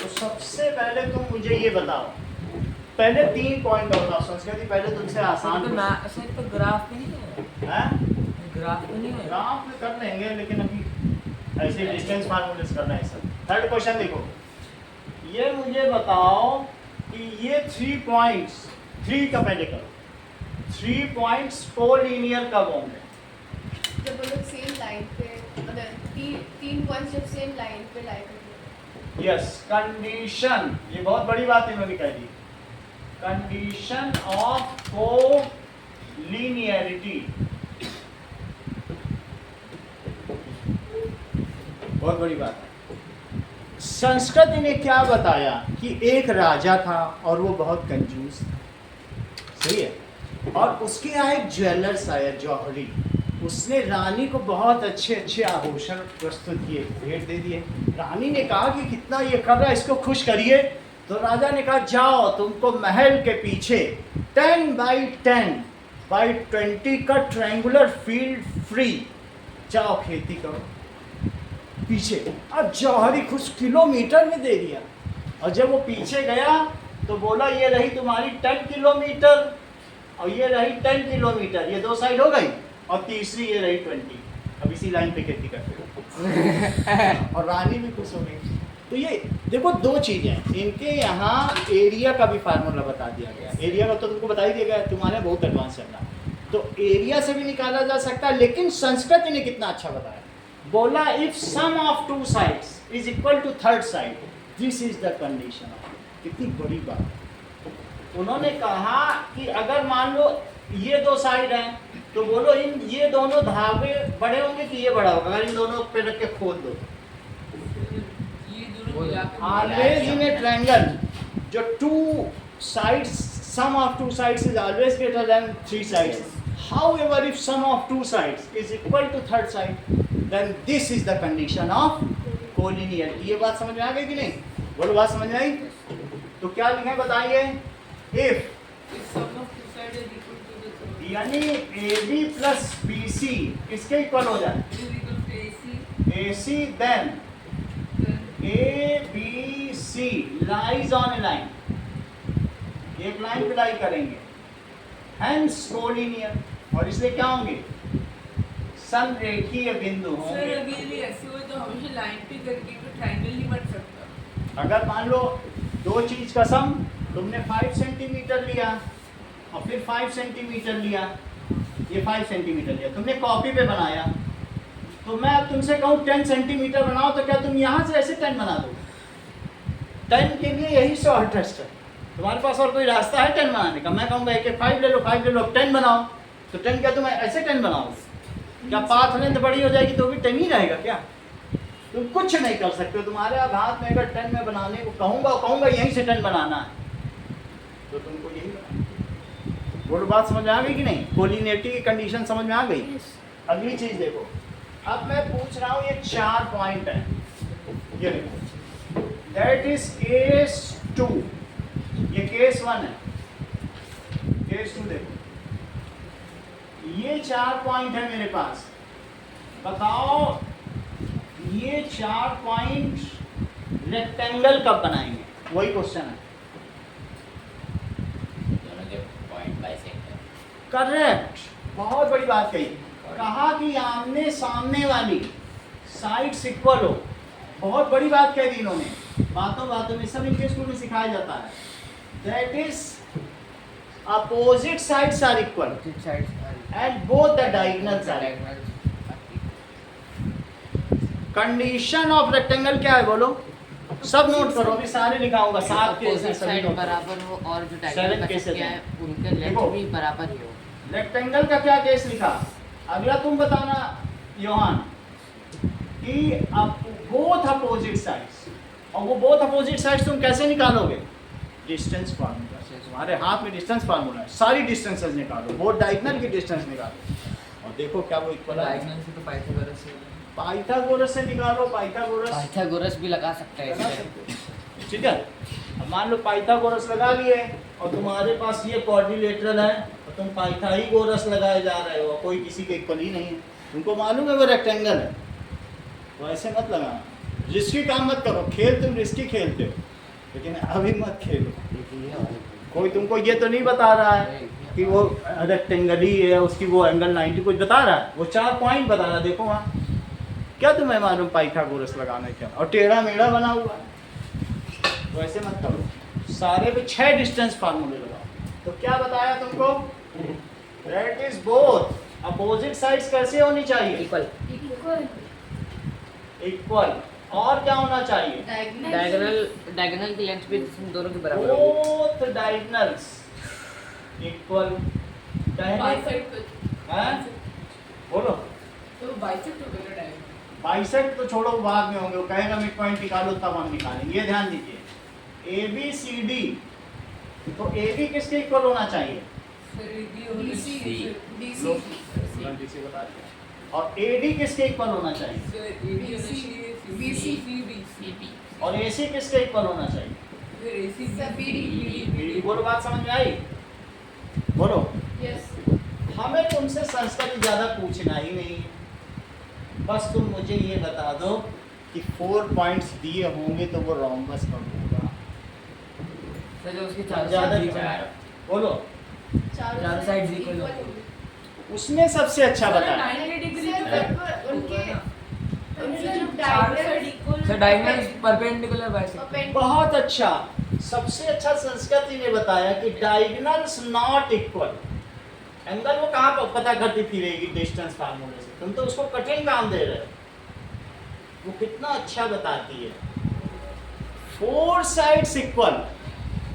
तो सबसे पहले तुम मुझे ये बताओ, पहले 3 पॉइंट और बताओ। संस्कृति पहले तुमसे आसान
सर तो ग्राफ में नहीं है,
है,
ग्राफ में नहीं है।
ग्राफ में कर लेंगे, लेकिन अभी ऐसे डिस्टेंस फार्मूलेस करना है सब। थर्ड क्वेश्चन देखो, ये मुझे बताओ कि ये 3 पॉइंट्स, 3 का पहले करो, 3 पॉइंट्स कोलिनियर कब होंगे?
जब वो लोग सेम लाइन पे, अगर तीन पॉइंट्स जब सेम लाइन पे लाई करते
यस, कंडीशन, ये बहुत बड़ी बात इन्होंने कह दी, कंडीशन ऑफ कोलिनियरिटी, बहुत बड़ी बात है। संस्कृति ने क्या बताया कि एक राजा था और वो बहुत कंजूस था, सही है, और उसके यहाँ एक ज्वेलर्स आया जौहरी, उसने रानी को बहुत अच्छे अच्छे आभूषण प्रस्तुत किए, भेंट दे दिए। रानी ने कहा कि कितना ये कर रहा है, इसको खुश करिए। तो राजा ने कहा जाओ, तुमको महल के पीछे 10 बाई 10 बाई 20 का ट्रायंगुलर फील्ड फ्री, जाओ खेती करो पीछे। अब जौहरी खुश किलोमीटर में दे दिया, और जब वो पीछे गया तो बोला ये रही तुम्हारी 10 किलोमीटर और ये रही 10 किलोमीटर, ये 2 साइड हो गई, और तीसरी ये रही 20। अब इसी लाइन पे खेती करते हो। और रानी भी खुश हो गई। तो ये देखो 2 चीज़ें, इनके यहाँ एरिया का भी फार्मूला बता दिया गया, एरिया का तो तुमको बता ही दिया गया, तुम्हारे बहुत एडवांस चल रहा है, तो एरिया से भी निकाला जा सकता है। लेकिन संस्कृति ने कितना अच्छा बताया, बोला if sum of 2 sides is equal to third side, this is the condition. कितनी बड़ी बात है। उन्होंने कहा कि अगर मान लो ये 2 साइड हैं, तो बोलो इन ये दोनों धागे बड़े होंगे कि ये बड़ा होगा, अगर इन दोनों पे रख के खोद दो।
ये दोनों मिला के
ऑलवेज इन ए ट्रायंगल जो 2 sides, sum of 2 sides is always greater than 3 sides. However, if sum of 2 sides is equal to third side, then this is the condition of collinearity. ये बात समझ में आ गई कि नहीं? बोलो, बात समझ में आई? तो क्या लिखें बताइए? If यानी AB plus BC किसके इक्वल हो जाए? AC then ABC lies on a line, एक लाइन पे लाई करेंगे, hence कोलिनियर, और इसलिए क्या होंगे? समरेखीय बिंदु
सर
होंगे।
अभी ये ऐसे हुए तो हमेशा लाइन पे करके तो ट्रायंगल नहीं बन सकता।
अगर मान लो 2 चीज का सम, तुमने 5 सेंटीमीटर लिया और फिर 5 सेंटीमीटर लिया, ये 5 सेंटीमीटर लिया, तुमने कॉपी पे बनाया, तो मैं अब तुमसे कहूँ 10 सेंटीमीटर बनाओ, तो क्या तुम यहाँ से ऐसे 10 बना दो? 10 के लिए यही शॉर्टेस्ट है, तुम्हारे पास और कोई रास्ता है 10 बनाने का? मैं कहूँगा एक 5 ले लो, 5 ले लो, 10 बनाओ, तो 10 क्या तुम ऐसे 10 बनाओगे? क्या पाथ लेंथ बड़ी हो जाएगी तो भी 10 ही रहेगा क्या? तुम कुछ नहीं कर सकते हो। तुम्हारे अब हाथ में अगर 10 में बनाने को कहूँगा यहीं से 10 बनाना है, तो तुमको यही बनाना। बोलो, बात समझ में आ गई कि नहीं? कोलिनियरिटी की कंडीशन समझ में आ गई? अगली चीज देखो, अब मैं पूछ रहा हूँ, ये 4 पॉइंट है, ये देखो, दैट इज केस 2, ये केस 1 है, केस 2 देखो, ये 4 पॉइंट है मेरे पास। बताओ ये 4 पॉइंट रेक्टेंगल कब बनाएंगे? वही क्वेश्चन है।
दोनों के पॉइंट बाइसेक्ट है।
करेक्ट, बहुत बड़ी बात कही। कहा कि आमने सामने वाली साइड्स इक्वल हो, बहुत बड़ी बात कह दी इन्होंने, बातों बातों में, सब इनके स्कूल में सिखाया जाता है। That is opposite sides are equal and both the diagonals are equal. Condition of rectangle क्या है बोलो? सब नोट करो, अभी सारे लिखाऊंगा, 7 केस है, सभी
साइड
नोट करो।
बराबर हो और जो
7
डायगोनल
cases
क्या
हैं।
है उनके लेंथ
देखो।
भी बराबर ही हो।
रेक्टेंगल का क्या केस लिखा? अगला तुम बताना योहान, कि बोथ अपोजिट साइड्स, और वो बोथ अपोजिट साइड्स तुम कैसे निकालोगे? डिस्टेंस फार्मूला से। तुम्हारे हाथ में डिस्टेंस फार्मूला है, सारी डिस्टेंसेस निकालो, बोथ डायगोनल की डिस्टेंस निकालो, और देखो क्या वो इक्वल है।
डायगोनल से तो पाइथागोरस से
पाइथागोरस से निकालो, पाइथागोरस
पाइथागोरस भी लगा सकते हैं
लगा
इसमें।
सकते हो। ठीक है, अब मान लो पाइथागोरस लगा लिए और तुम्हारे पास ये क्वाड्रिलेटरल है और तुम पाइथागोरस लगाए जा रहे हो, कोई किसी के इक्वल ही नहीं है, तुमको मालूम है वो रेक्टेंगल है, तो ऐसे मत लगाना। रिस्की काम मत करो, खेल तुम रिस्की खेलते हो लेकिन अभी मत खेलो। कोई तुमको ये तो नहीं बता रहा है कि वो रेक्टेंगल ही है, उसकी वो एंगल 90 कुछ बता रहा है, वो 4 पॉइंट बता रहा है, देखो वहाँ क्या तुम्हें मालूम पाइथागोरस लगाने क्या, और टेढ़ा मेढ़ा बना हुआ है, तो ऐसे मत करो। सारे पे 6 डिस्टेंस फार्मूले लगाओ। तो क्या बताया तुमको, that is both opposite sides कैसे होनी चाहिए,
इक्वल
इक्वल
इक्वल, और क्या होना चाहिए,
डायगोनल की लेंथ भी दोनों के बराबर होगी।
Both diagonals equal.
बाइसेक्ट
हैं? बोलो
तो बाइसेक्ट हो गया डायगोनल।
बाइसेक्ट तो छोड़ो, बाद में होंगे, वो कहेगा मिड पॉइंट निकालो तब हम निकालेंगे। ये ध्यान दीजिए, ए बी सी डी, तो ए बी किसके इक्वल होना चाहिए,
फिर बी और
BC,
सी
लो, BC बता दिया। और ए डी किसके इक्वल होना चाहिए,
फिर ए बी और सी सी बी
और ए सी किसके इक्वल होना चाहिए,
फिर ए सी
BD। बोलो, बात समझ में आई, बोलो।
यस
हमें तुमसे संस्कृत ज़्यादा पूछना ही नहीं है, बस तुम मुझे ये बता दो कि 4 पॉइंट्स दिए होंगे तो वो रोम्बस कब होगा,
सर जो उसके
ज़्यादा
चार।
बोलो।
चारों sides equal
होंगे।
उसने सबसे अच्छा बताया,
90 डिग्री
सर, पर उनके जो
चारों side
diagonal
equal
sir diagonal perpendicular bisector.
बहुत अच्छा, सबसे अच्छा संस्कृति ने बताया कि डायगोनल्स नॉट इक्वल। एंगल वो कहाँ पर पता करती फिरेगी डिस्टेंस फार्मूले से, तुम तो उसको कठिन काम दे रहे हो, वो कितना अच्छा बताती है। 4 साइड्स इक्वल।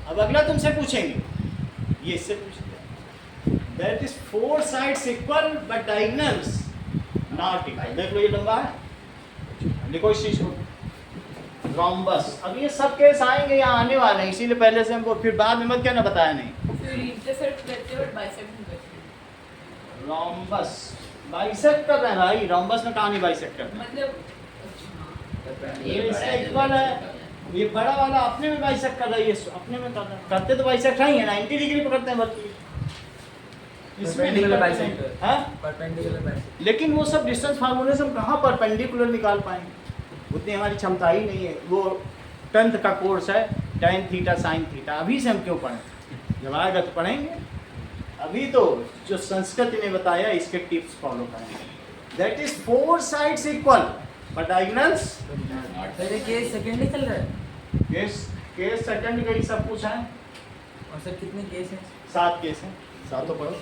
अब अगला तुमसे पूछेंगे, ये इससे पूछते, that is 4 sides equal but diagonals not equal. देख लो ये लंबा है, लिखो इस चीज को, रोम्बस। अब ये सब केस आएंगे यहाँ आने वाले हैं, इसीलिए पहले से हमको, फिर बाद में मत क्या ना बताया नहीं।
फिर इंटरसेक्ट करते हैं बाइसेक्ट नहीं करते,
रोम्बस बाइसेक्ट कर रहे हैं भाई, रोम्बस में कहाँ नहीं बाइसेक्ट कर रहे हैं।
मतलब
ये इसका इक्वल है, ये बड़ा वाला अपने में बाइसेक्ट कर रहा है, ये अपने में कर रहा है, करते तो बाइसेक्ट है ही है, 90 डिग्री पकड़ते हैं बल्कि इसमें नहीं
Perpendicular
करते
bisector।
हैं। हाँ?
Perpendicular bisector.
लेकिन वो सब डिस्टेंस फार्मूले से हम कहाँ परपेंडिकुलर निकाल पाएंगे, उतनी हमारी क्षमता ही नहीं है। वो 10th का कोर्स है, tan थीटा साइन थीटा, अभी से हम क्यों पढ़ें, जब आएगा तो पढ़ेंगे। अभी तो जो संस्कृति ने बताया इसके टिप्स फॉलो करेंगे। That is 4 sides equal but diagonals.
Sir ये केस सेकंड ही चल रहा है।
केस सेकंड का ही सब कुछ है,
और सर कितने केस हैं?
7 केस हैं, 7 तो पढ़ो।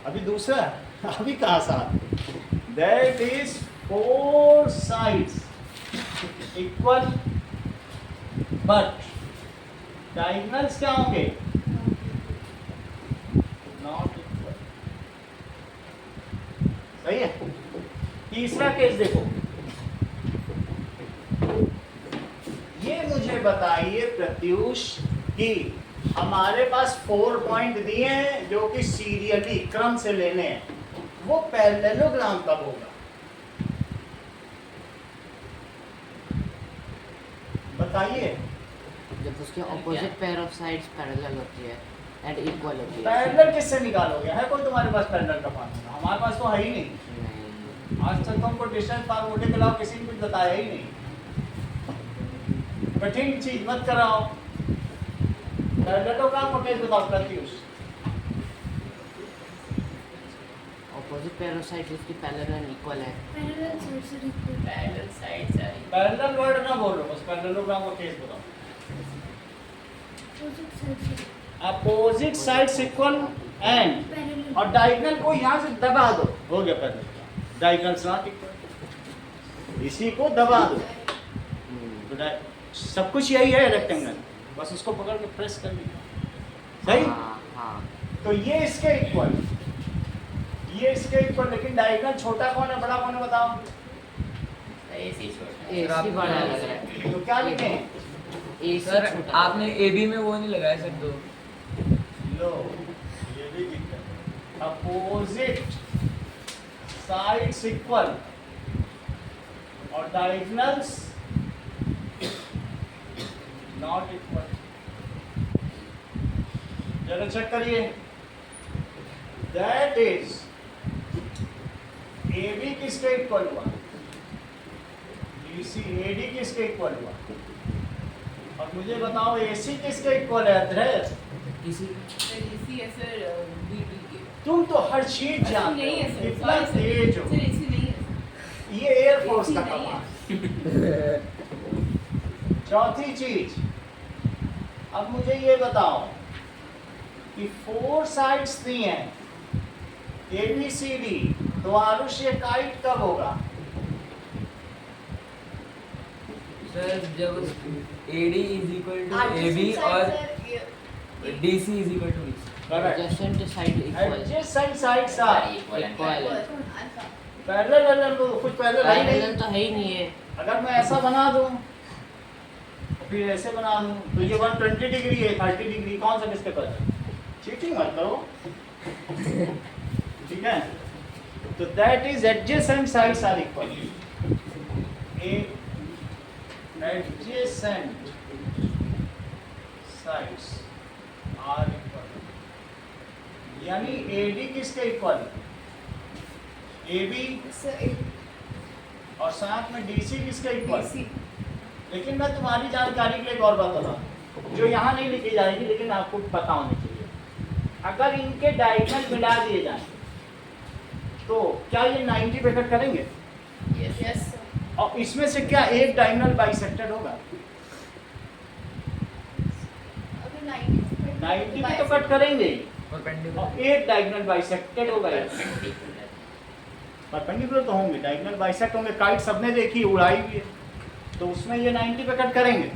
अभी दूसरा, अभी कहाँ 7। That is 4 sides equal but diagonals क्या होंगे, नॉट इक्वल। सही है। तीसरा केस देखो, ये मुझे बताइए प्रत्युष कि हमारे पास 4 पॉइंट दिए हैं जो कि सीरियली क्रम से लेने हैं, वो पैरेललोग्राम कब होगा, बताइए।
जब उसके opposite pair of sides parallel होती है एंड इक्वल होती है।
पैरेलल किससे निकालोगे, है कोई तुम्हारे पास पैरेलल का फार्मूला, हमारे पास तो है ही नहीं।
नहीं।
आज तक तुमको डिस्टेंस फार्मूले के अलावा किसी ने कुछ बताया ही नहीं। कठिन चीज मत कराओ, पैरेललोग्राम को कैसे बताओ Pratyush.
Opposite pair of sides इसकी पैरेलल एंड इक्वल है।
पैरेलल साइड से equal
parallel sides are
parallel word ना बोलो, बस पैरेललोग्राम का केस बताओ।
अपोजिट साइड से
opposite sides equal and,
parallel
और डायगोनल को यहाँ से दबा दो, हो गया पैरेलल। डायगोनल्स नॉट इक्वल, इसी को दबा दो तो सब कुछ यही है रेक्टेंगल, बस उसको पकड़ के प्रेस कर लिया। सही।
हाँ।
तो ये इसके इक्वल, ये इसके इक्वल, लेकिन डायगोनल छोटा कौन है बड़ा कौन है बताओ।
एसी छोटा
ए सी बड़ा लग रहा है।
तो क्या लिखें,
ए सी
सर
छोटा।
आपने AB में वो नहीं लगाया सर दो।
लो ये भी दिक्कत, अपोजिट साइड्स इक्वल और डायगोनल्स नॉट इक्वल। जरा चेक करिए। दैट इज ए बी किसके इक्वल हुआ, BC AD किसके इक्वल हुआ, और मुझे बताओ AC किसके इक्वल है अध्रेश?
इसी
सर इसी है सर BD के।
तुम तो हर चीज जानते
नहीं है
हो,
सर,
इतना
sorry सर।
तेज हो।
सर इसी नहीं है
ये एयरफोर्स का
AC नहीं
कमाल। चौथी चीज, अब मुझे ये बताओ कि 4 साइड्स दी हैं ABCD, तो आरुष ये काइट कब होगा?
सर जब AD is equal to AB
Adjacent
और
sides are
DC is equal to BC।
Correct.
Adjacent side equal
adjacent sides are
Equal and
Equal.
parallel.
alpha.
Parallel, तो कुछ पैरेलल है ही
पैरेलल
नहीं।
तो है ही नहीं है।
अगर मैं ऐसा बना दूं फिर ऐसे बना दूं तो ये 120 डिग्री है, 30 डिग्री, कौन सा किसके पास है? चीटिंग मत करो, ठीक है? तो that is adjacent sides are equal. Adjacent sides are equal, यानी AD किसके इक्वल? AB
So it
और साथ में DC किसके इक्वल?
BC.
लेकिन मैं तुम्हारी जानकारी के लिए एक और बात बता, जो यहाँ नहीं लिखी जाएगी लेकिन आपको पता होनी चाहिए। अगर इनके डायगोनल मिला दिए जाएं तो क्या ये 90 पे कट करेंगे?
Yes.
Yes sir.
और इसमें से क्या एक डायगोनल बाइसेक्टेड होगा?
अगर 90
90 पे तो कट करेंगे ही,
परपेंडिकुलर।
और एक डायगोनल बाइसेक्टेड होगा।
Perpendicular.
परपेंडिकुलर तो होंगे, डायगोनल बाइसेक्ट होंगे। काइट सबने देखी, उड़ाई भी है, तो उसमें ये 90 पे कट करेंगे।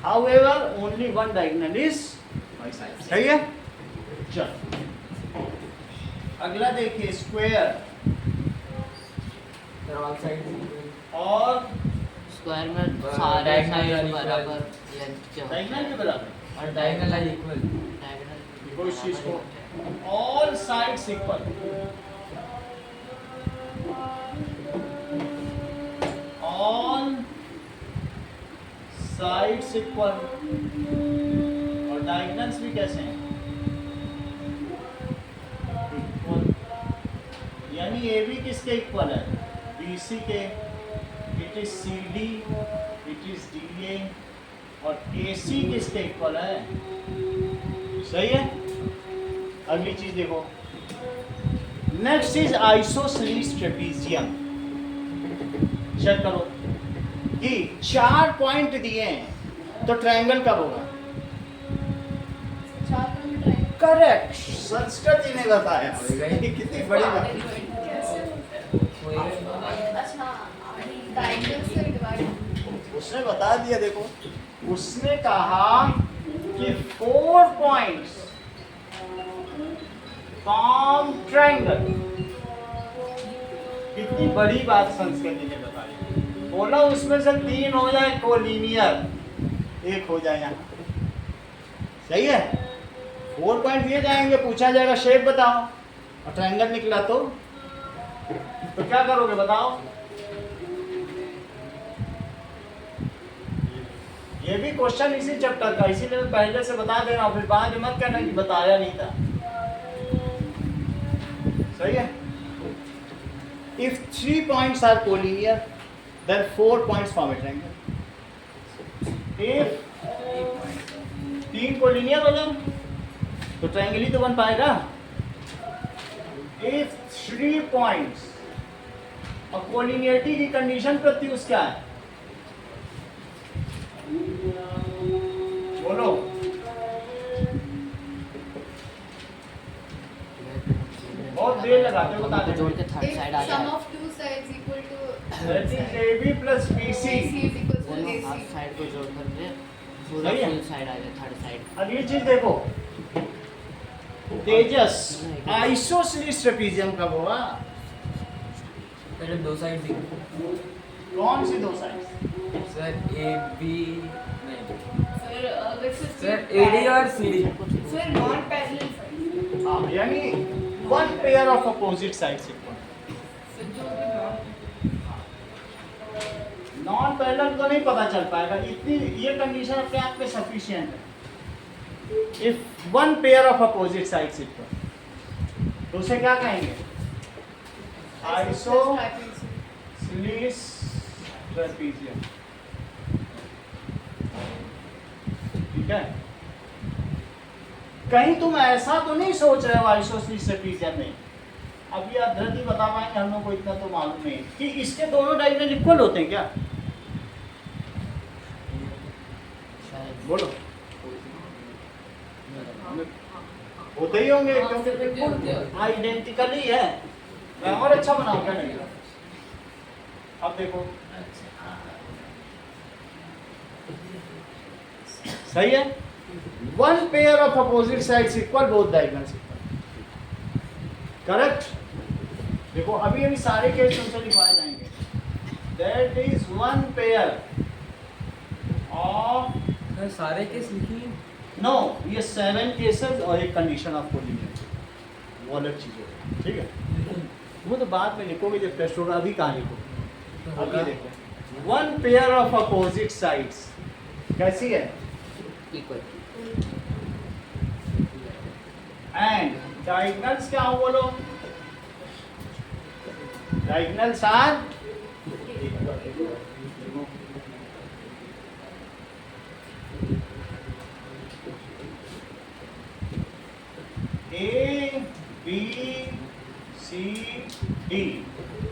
However only one diagonal is bisect. सही है? चलो अगला देखिए, स्क्वायर
सर ऑल साइड
और
स्क्वायर में सारे
diagonal
साइड
equal.
बराबर लेंथ के होते
डायगोनल के बराबर।
और डायगोनल आर इक्वल।
डायगोनल
देखो इस चीज को, all sides equal, all sides equal, और डायगोनल्स भी कैसे हैं? इक्वल, यानी AB किसके इक्वल है? BC के। It is CD, it is DA, और AC किसके इक्वल है? सही है? अगली चीज देखो, next is isosceles trapezium. Check करो कि 4 पॉइंट दिए हैं तो ट्रायंगल कब होगा?
4 पॉइंट triangle.
करेक्ट, संस्कृत जी ने बताया।
होगा ही।
ये कितनी बड़ी बात।
कैसे? अच्छा डायगोनल से डिवाइड.
उसने बता दिया, देखो उसने कहा कि 4 पॉइंट्स फॉर्म ट्रायंगल। कितनी बड़ी बात संस्कृत जी ने बताई। बोला उसमें से 3 हो जाए कोलिनियर, 1 हो जाए यहाँ। सही है? 4 पॉइंट दिए जाएंगे, पूछा जाएगा शेप बताओ, और ट्रायंगल निकला तो क्या करोगे बताओ? ये भी क्वेश्चन इसी चैप्टर का, इसीलिए मैं पहले से बता दे रहा हूँ, फिर बाद में मत कहना कि बताया नहीं था। सही है? If 3 points are collinear, then 4 points form a triangle. If 3 collinear हो जाए तो ट्रायंगल ही तो बन पाएगा। If 3 points, और कोलिनियरिटी की कंडीशन प्रत्युष क्या है? बोलो। बहुत देर लगाते हो, बता
को जोड़ के
दे।
थर्ड
If
साइड आ
sum
जाए।
of 2 sides equal to
That is AB plus BC.
AC is equal to
दोनों
AC.
हाफ साइड को जोड़ करके पूरा
सही है?
फुल साइड आ जाए, थर्ड साइड।
अगली चीज देखो, तेजस आइसोसेलेस ट्रेपीजियम कब होगा?
पहले 2 साइड दिख।
कौन सी 2 साइड?
सर AB नहीं
सर अगर
सर AD और CD।
Sir non parallel side
हाँ, यानी 1 pair of opposite sides equal.
Sir जो भी
नॉन पैरेलल तो नहीं पता चल पाएगा, इतनी ये कंडीशन अपने आप में सफिशिएंट है। If one pair of opposite sides equal, तो उसे क्या कहेंगे? Isosceles trapezium. ठीक है, कहीं तुम ऐसा तो नहीं सोच रहे हो आइसोसेलेस ट्रेपीजियम में, अभी आप धरती बता पाएंगे, हम लोग को इतना तो मालूम नहीं कि इसके दोनों डायगोनल इक्वल होते हैं क्या? बोलो, होते ही होंगे क्योंकि बिल्कुल आइडेंटिकल ही है। मैं और अच्छा बनाऊं क्या? नहीं, अब देखो
अच्छा, हाँ, हाँ।
सही है। One pair of opposite sides equal, both diagonals equal, correct. देखो अभी अभी सारे केस तुमसे लिखवाए जाएंगे। That is one pair of,
sir सारे केस लिखिए।
नो, ये 7 केसेस और एक कंडीशन ऑफ कोलिजन, वो अलग चीज है। ठीक है, वो तो बाद में लिखोगे जब टेस्ट होगा, अभी कहाँ लिखोगे? अब ये देखो, one pair of opposite sides कैसी है?
इक्वल।
एंड डायगोनल्स क्या हो बोलो? Diagonals are A B C D,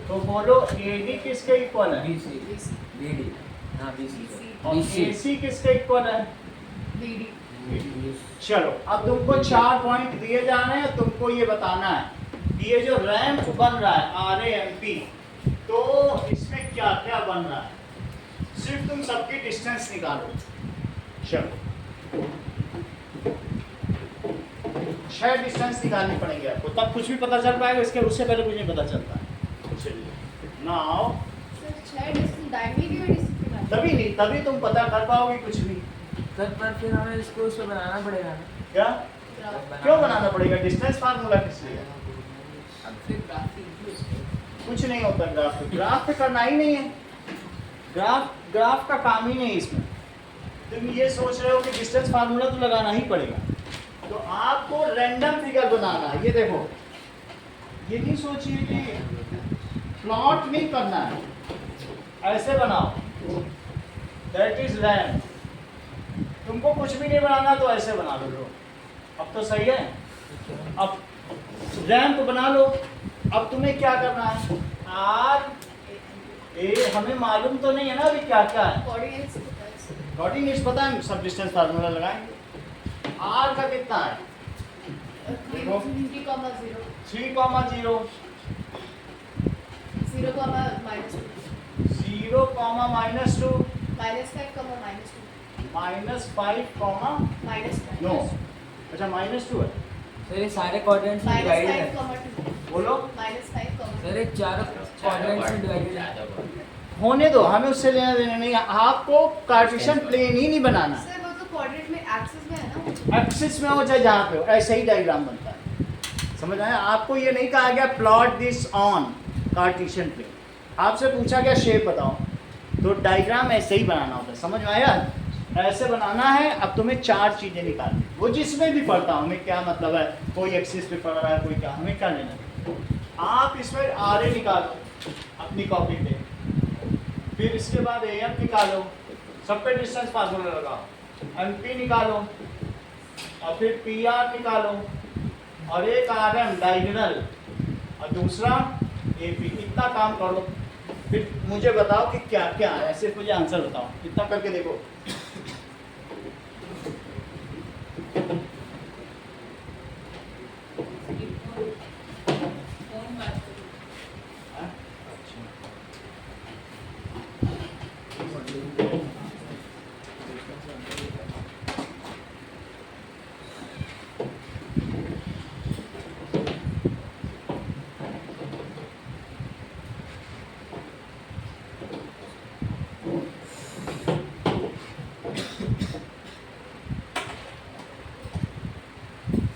तो बोलो ए डी किसके इक्वल है?
BC BD, हाँ BC
और
BC
ए सी किसके इक्वल है?
BD।
चलो अब तुमको 4 पॉइंट दिए जा रहे हैं, तुमको ये बताना है कि ये जो रैंप बन रहा है RAMP, तो इसमें क्या क्या बन रहा है, सिर्फ तुम सबकी डिस्टेंस निकालो। चलो 6 डिस्टेंस निकालनी पड़ेगी आपको, तब कुछ भी पता चल पाएगा, इसके उससे पहले कुछ नहीं पता चलता है। चलिए नाउ,
सर 6 डिस्टेंस डायगोनल की वजह से
तभी नहीं, तभी तुम पता कर पाओगे कुछ भी।
सर पर फिर हमें इसको उसमें बनाना पड़ेगा ना।
क्या क्यों बनाना पड़ेगा? डिस्टेंस फार्मूला किस लिए?
अब फिर ग्राफिक
कुछ नहीं होता ग्राफ पे, ग्राफ पे करना ही नहीं है, ग्राफ का काम ही नहीं इसमें। तुम ये सोच रहे हो कि डिस्टेंस फार्मूला तो लगाना ही पड़ेगा, तो आपको रैंडम फिगर बनाना है। ये देखो, ये नहीं सोचिए कि प्लॉट नहीं करना है, ऐसे बनाओ, दैट इज रैंप। तुमको कुछ भी नहीं बनाना तो ऐसे बना लो। अब तो सही है, अब रैंप बना लो। अब तुम्हें क्या करना है? आर ए, हमें मालूम तो नहीं है ना अभी क्या क्या है,
कोऑर्डिनेट्स पता है सर।
कोऑर्डिनेट्स पता है, सब डिस्टेंस फार्मूला लगाएंगे। आर का कितना है?
3,0
3,0
0,
0
-2
0, -2 -5,
-5
नो, अच्छा -2 है।
सर ये सारे क्वाड्रेंट्स में डिवाइडेड है।
बोलो,
-5,
सर ये चारों क्वाड्रेंट्स में डिवाइडेड है।
ज़्यादा बढ़
होने दो, हमें उससे लेना देना नहीं है। आपको कार्टेशियन प्लेन ही नहीं बनाना है,
सर वो तो कोऑर्डिनेट में एक्सिस में है ना।
एक्सिस में हो चाहे जहाँ पे हो, ऐसे ही डायग्राम बनता है। समझ आया? आपको ये नहीं कहा गया plot this on Cartesian plane, आपसे पूछा गया शेप बताओ, तो डायग्राम ऐसे ही बनाना होता है। समझ में आया? ऐसे बनाना है। अब तुम्हें 4 चीज़ें निकालनी, वो जिसमें भी पढ़ता हूँ, हमें क्या मतलब है, कोई एक्सिस पे पढ़ रहा है, कोई क्या, हमें क्या लेना है। आप इसमें RA निकालो अपनी कॉपी पे, फिर इसके बाद AM निकालो, सब पे डिस्टेंस फार्मूला लगाओ, MP निकालो, और फिर PR निकालो, और एक RM डायगोनल, और दूसरा AP। इतना काम करो, फिर मुझे बताओ कि क्या क्या है, सिर्फ मुझे आंसर बताओ। इतना करके देखो।
कौन बात करो?
हाँ?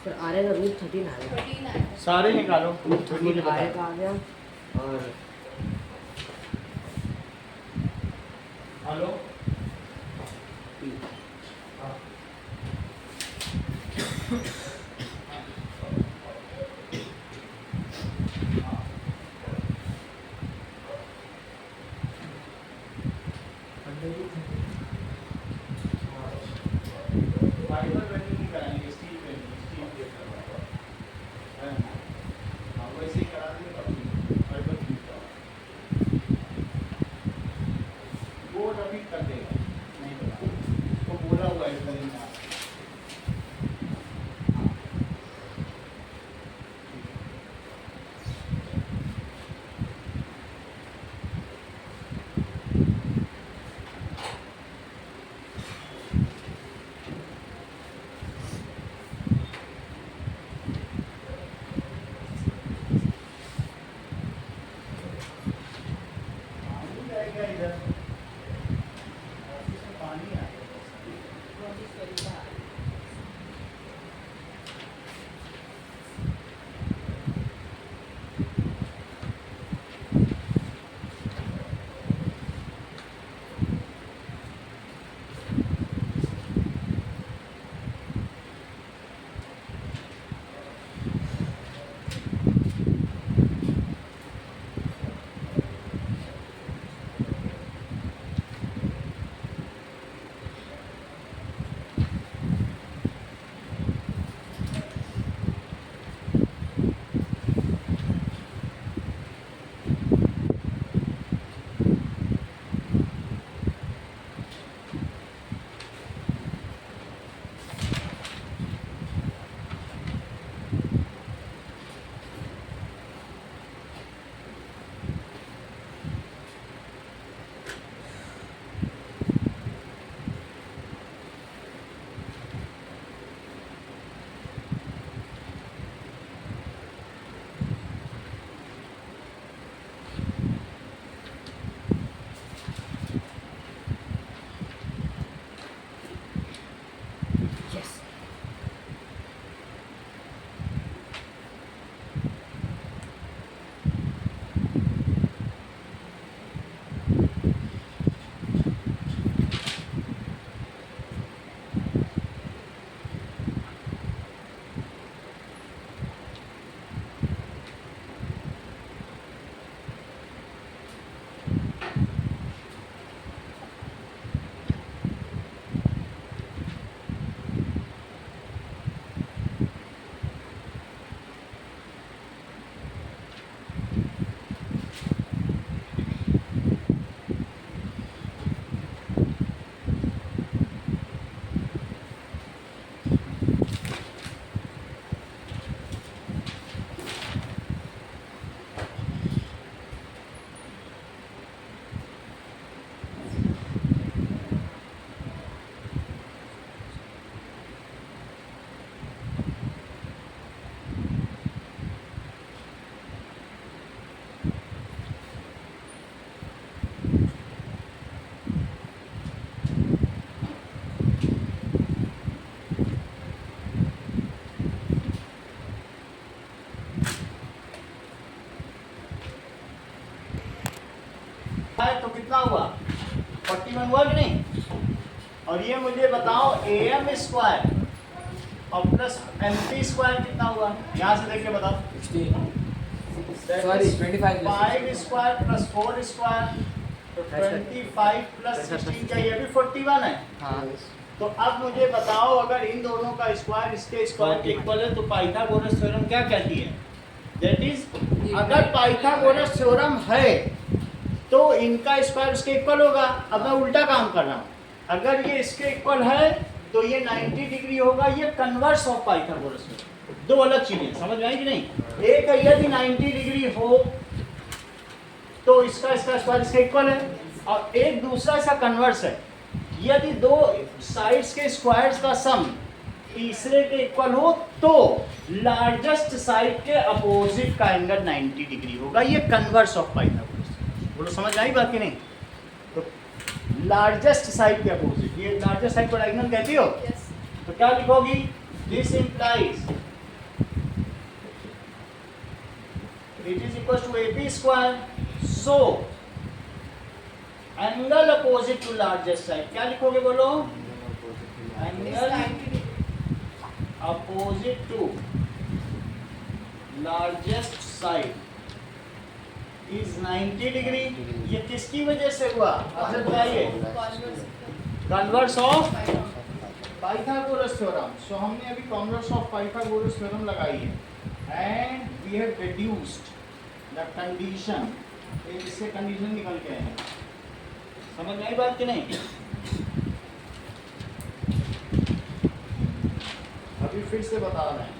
सर आर का रूट 13 आ गया।
13 आया।
सारे निकालो, फिर मुझे
आर का
बताओ।
आ गया और
हेलो,
P।
हाँ। फाइबर वेल्डिंग नहीं कराएंगे, स्टील वेल्डिंग, स्टील प्लेट करवाएंगे। हाँ, वैसे ही करा देंगे तब फाइबर नहीं करवाएंगे। वो रबी कर देगा, नहीं बता, वो बोला हुआ है कहीं ना। पानी जाएगा इधर, ऑफिस में पानी आएगा।
यस
है तो कितना हुआ, 41 हुआ कि नहीं। और ये मुझे बताओ AM स्क्वायर और प्लस MP स्क्वायर कितना हुआ, यहाँ से देख के बताओ।
16 25
5 स्क्वायर प्लस 4 स्क्वायर तो 25 प्लस 16 का ये भी 41 है।
हाँ
तो अब मुझे बताओ अगर इन दोनों का स्क्वायर इसके स्क्वायर के इक्वल है तो पाइथागोरस थ्योरम क्या कहती है, दैट इज अगर पाइथागोरस थ्योरम है तो इनका स्क्वायर इसके इक्वल होगा। अब मैं उल्टा काम कर रहा हूँ, अगर ये इसके इक्वल है तो ये 90 डिग्री होगा, ये कन्वर्स ऑफ पाइथागोरस थ्योरम। दो अलग चीजें समझ में आई कि नहीं। एक है यदि 90 डिग्री हो तो इसका स्क्वायर इसके इक्वल है, और एक दूसरा इसका कन्वर्स है, यदि दो साइड्स के स्क्वायर्स का सम तीसरे के इक्वल हो तो लार्जेस्ट साइड के अपोजिट का एंगल 90 डिग्री होगा। ये कन्वर्स ऑफ पाइथागोरस। बोलो समझ आई बात कि नहीं। तो लार्जेस्ट साइड के अपोजिट, ये लार्जेस्ट साइड को डायगोनल कहती हो।
Yes.
तो क्या लिखोगी, this implies it is equal to AB square, so angle opposite to largest side क्या लिखोगे बोलो,
It's
angle
90 degree.
Opposite to largest side is 90 degree. ये किसकी वजह से हुआ आपसे बताइए? Converse of Pythagoras theorem. So हमने अभी कन्वर्स ऑफ पाइथागोरस थ्योरम लगाई है and we have reduced the condition. इससे कंडीशन निकल के आए हैं। समझ में आई बात कि नहीं? अभी फिर से बता रहे हैं,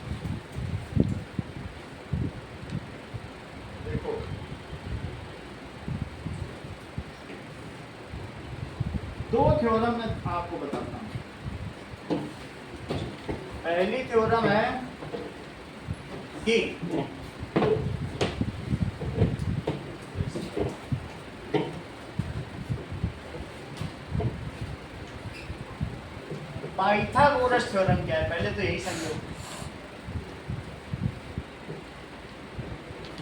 देखो दो थ्योरम मैं आपको बताता हूं। पहली थ्योरम है कि पाइथागोरस थ्योरम क्या है, पहले तो यही समझो।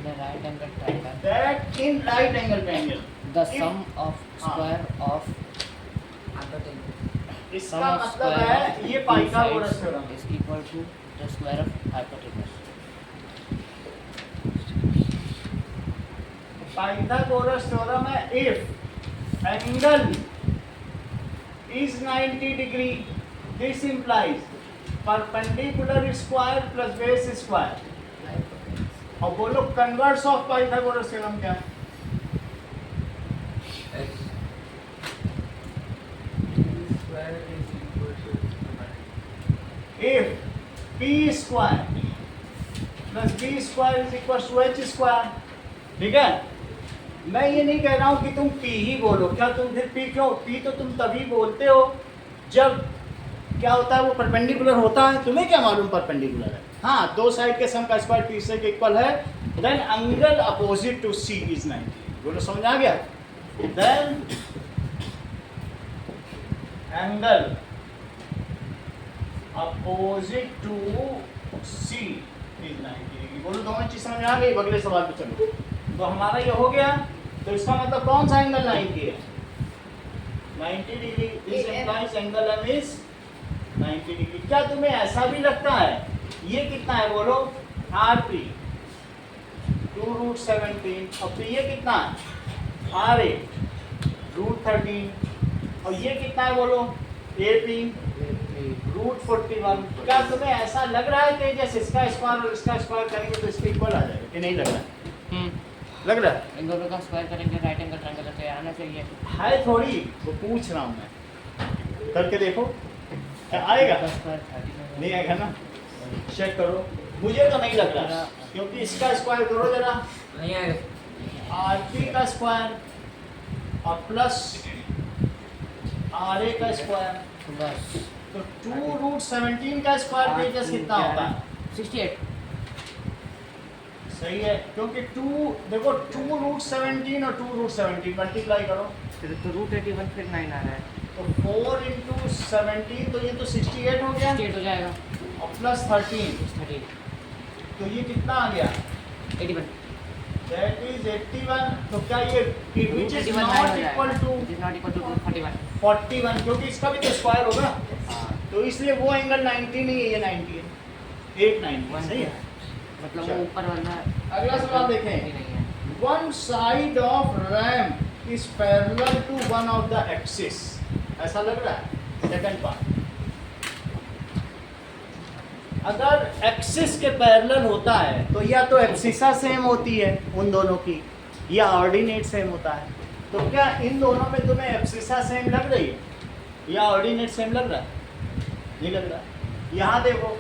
The right angle triangle.
That in right angle triangle,
The
If-
sum of
हाँ।
square of hypotenuse.
इसका
Sum of
मतलब
square
है
of
ये
two
Pythagoras
sides
theorem
is equal to the square of hypotenuse.
Pythagoras theorem है if angle is 90 degree, this implies perpendicular square plus base square। और बोलो converse of Pythagoras theorem क्या है?
X square is equal to
If p square plus b square is equal to h square, ठीक है? मैं ये नहीं कह रहा हूँ कि तुम p ही बोलो। क्या तुम फिर p क्यों? p तो तुम तभी बोलते हो जब क्या होता है वो परपेंडिकुलर होता है। तुम्हें क्या मालूम परपेंडिकुलर है? हाँ, दो साइड के सम का स्क्वायर p से इक्वल है। Then angle opposite to c is 90। बोलो समझ आ गया? Then angle opposite to c is 90। बोलो दोनों चीज समझ आ गई? अगले सवाल पे चलो। तो हमारा ये हो गया। तो इसका मतलब कौन सा एंगल 90 है? 90 degree. This implies angle m is 90 degree. क्या तुम्हें ऐसा भी लगता है ये कितना है? बोलो rp 2√17 और फिर ये कितना है? r8 √13 और ये कितना है? बोलो ap √41। क्या तुम्हें ऐसा लग रहा है कि जैसे इसका स्क्वायर और इसका स्क्वायर करेंगे तो इसके इक्वल आ जाएगा कि नहीं लग रहा है? लग रहा है?
इन दोनों का स्क्वायर करेंगे राइट एंगल ट्रायंगल तो आना चाहिए।
है थोड़ी, वो पूछ रहा हूँ मैं। करके देखो क्या आएगा?
का स्क्वायर 30
नहीं आएगा ना? चेक करो। मुझे तो नहीं लग रहा क्योंकि इसका स्क्वायर करो जरा।
नहीं आएगा।
rp का स्क्वायर और प्लस ra का स्क्वायर
बस
तो 2√17 का स्क्वायर पेजेस कितना होता है?
68।
सही है, क्योंकि 2 देखो 2√17 और 2√17 मल्टीप्लाई करो
फिर तो √81 फिर 9 आ रहा है।
तो 4 × 17 तो ये तो 68 हो गया
68 हो जाएगा।
और प्लस 13
13
तो ये कितना आ गया?
81
दैट इज 81। तो क्या ये which is
81
not equal to
it is not equal to 41।
41 क्योंकि इसका भी तो स्क्वायर होगा।
हां
तो इसलिए वो एंगल 90 नहीं है, ये 90 है। 890 सही है।
मतलब
चलो।
वो ऊपर वाला
अगला सवाल देखें।
नहीं है।
One side of ramp is parallel to one of the axis। ऐसा लग रहा है? सेकंड पार्ट, अगर एक्सिस के पैरेलल होता है तो या तो एक्सिसा सेम होती है उन दोनों की या ऑर्डिनेट सेम होता है। तो क्या इन दोनों में तुम्हें एक्सिसा सेम लग रही है या ऑर्डिनेट सेम लग रहा है? नहीं लग रहा है। यहाँ देखो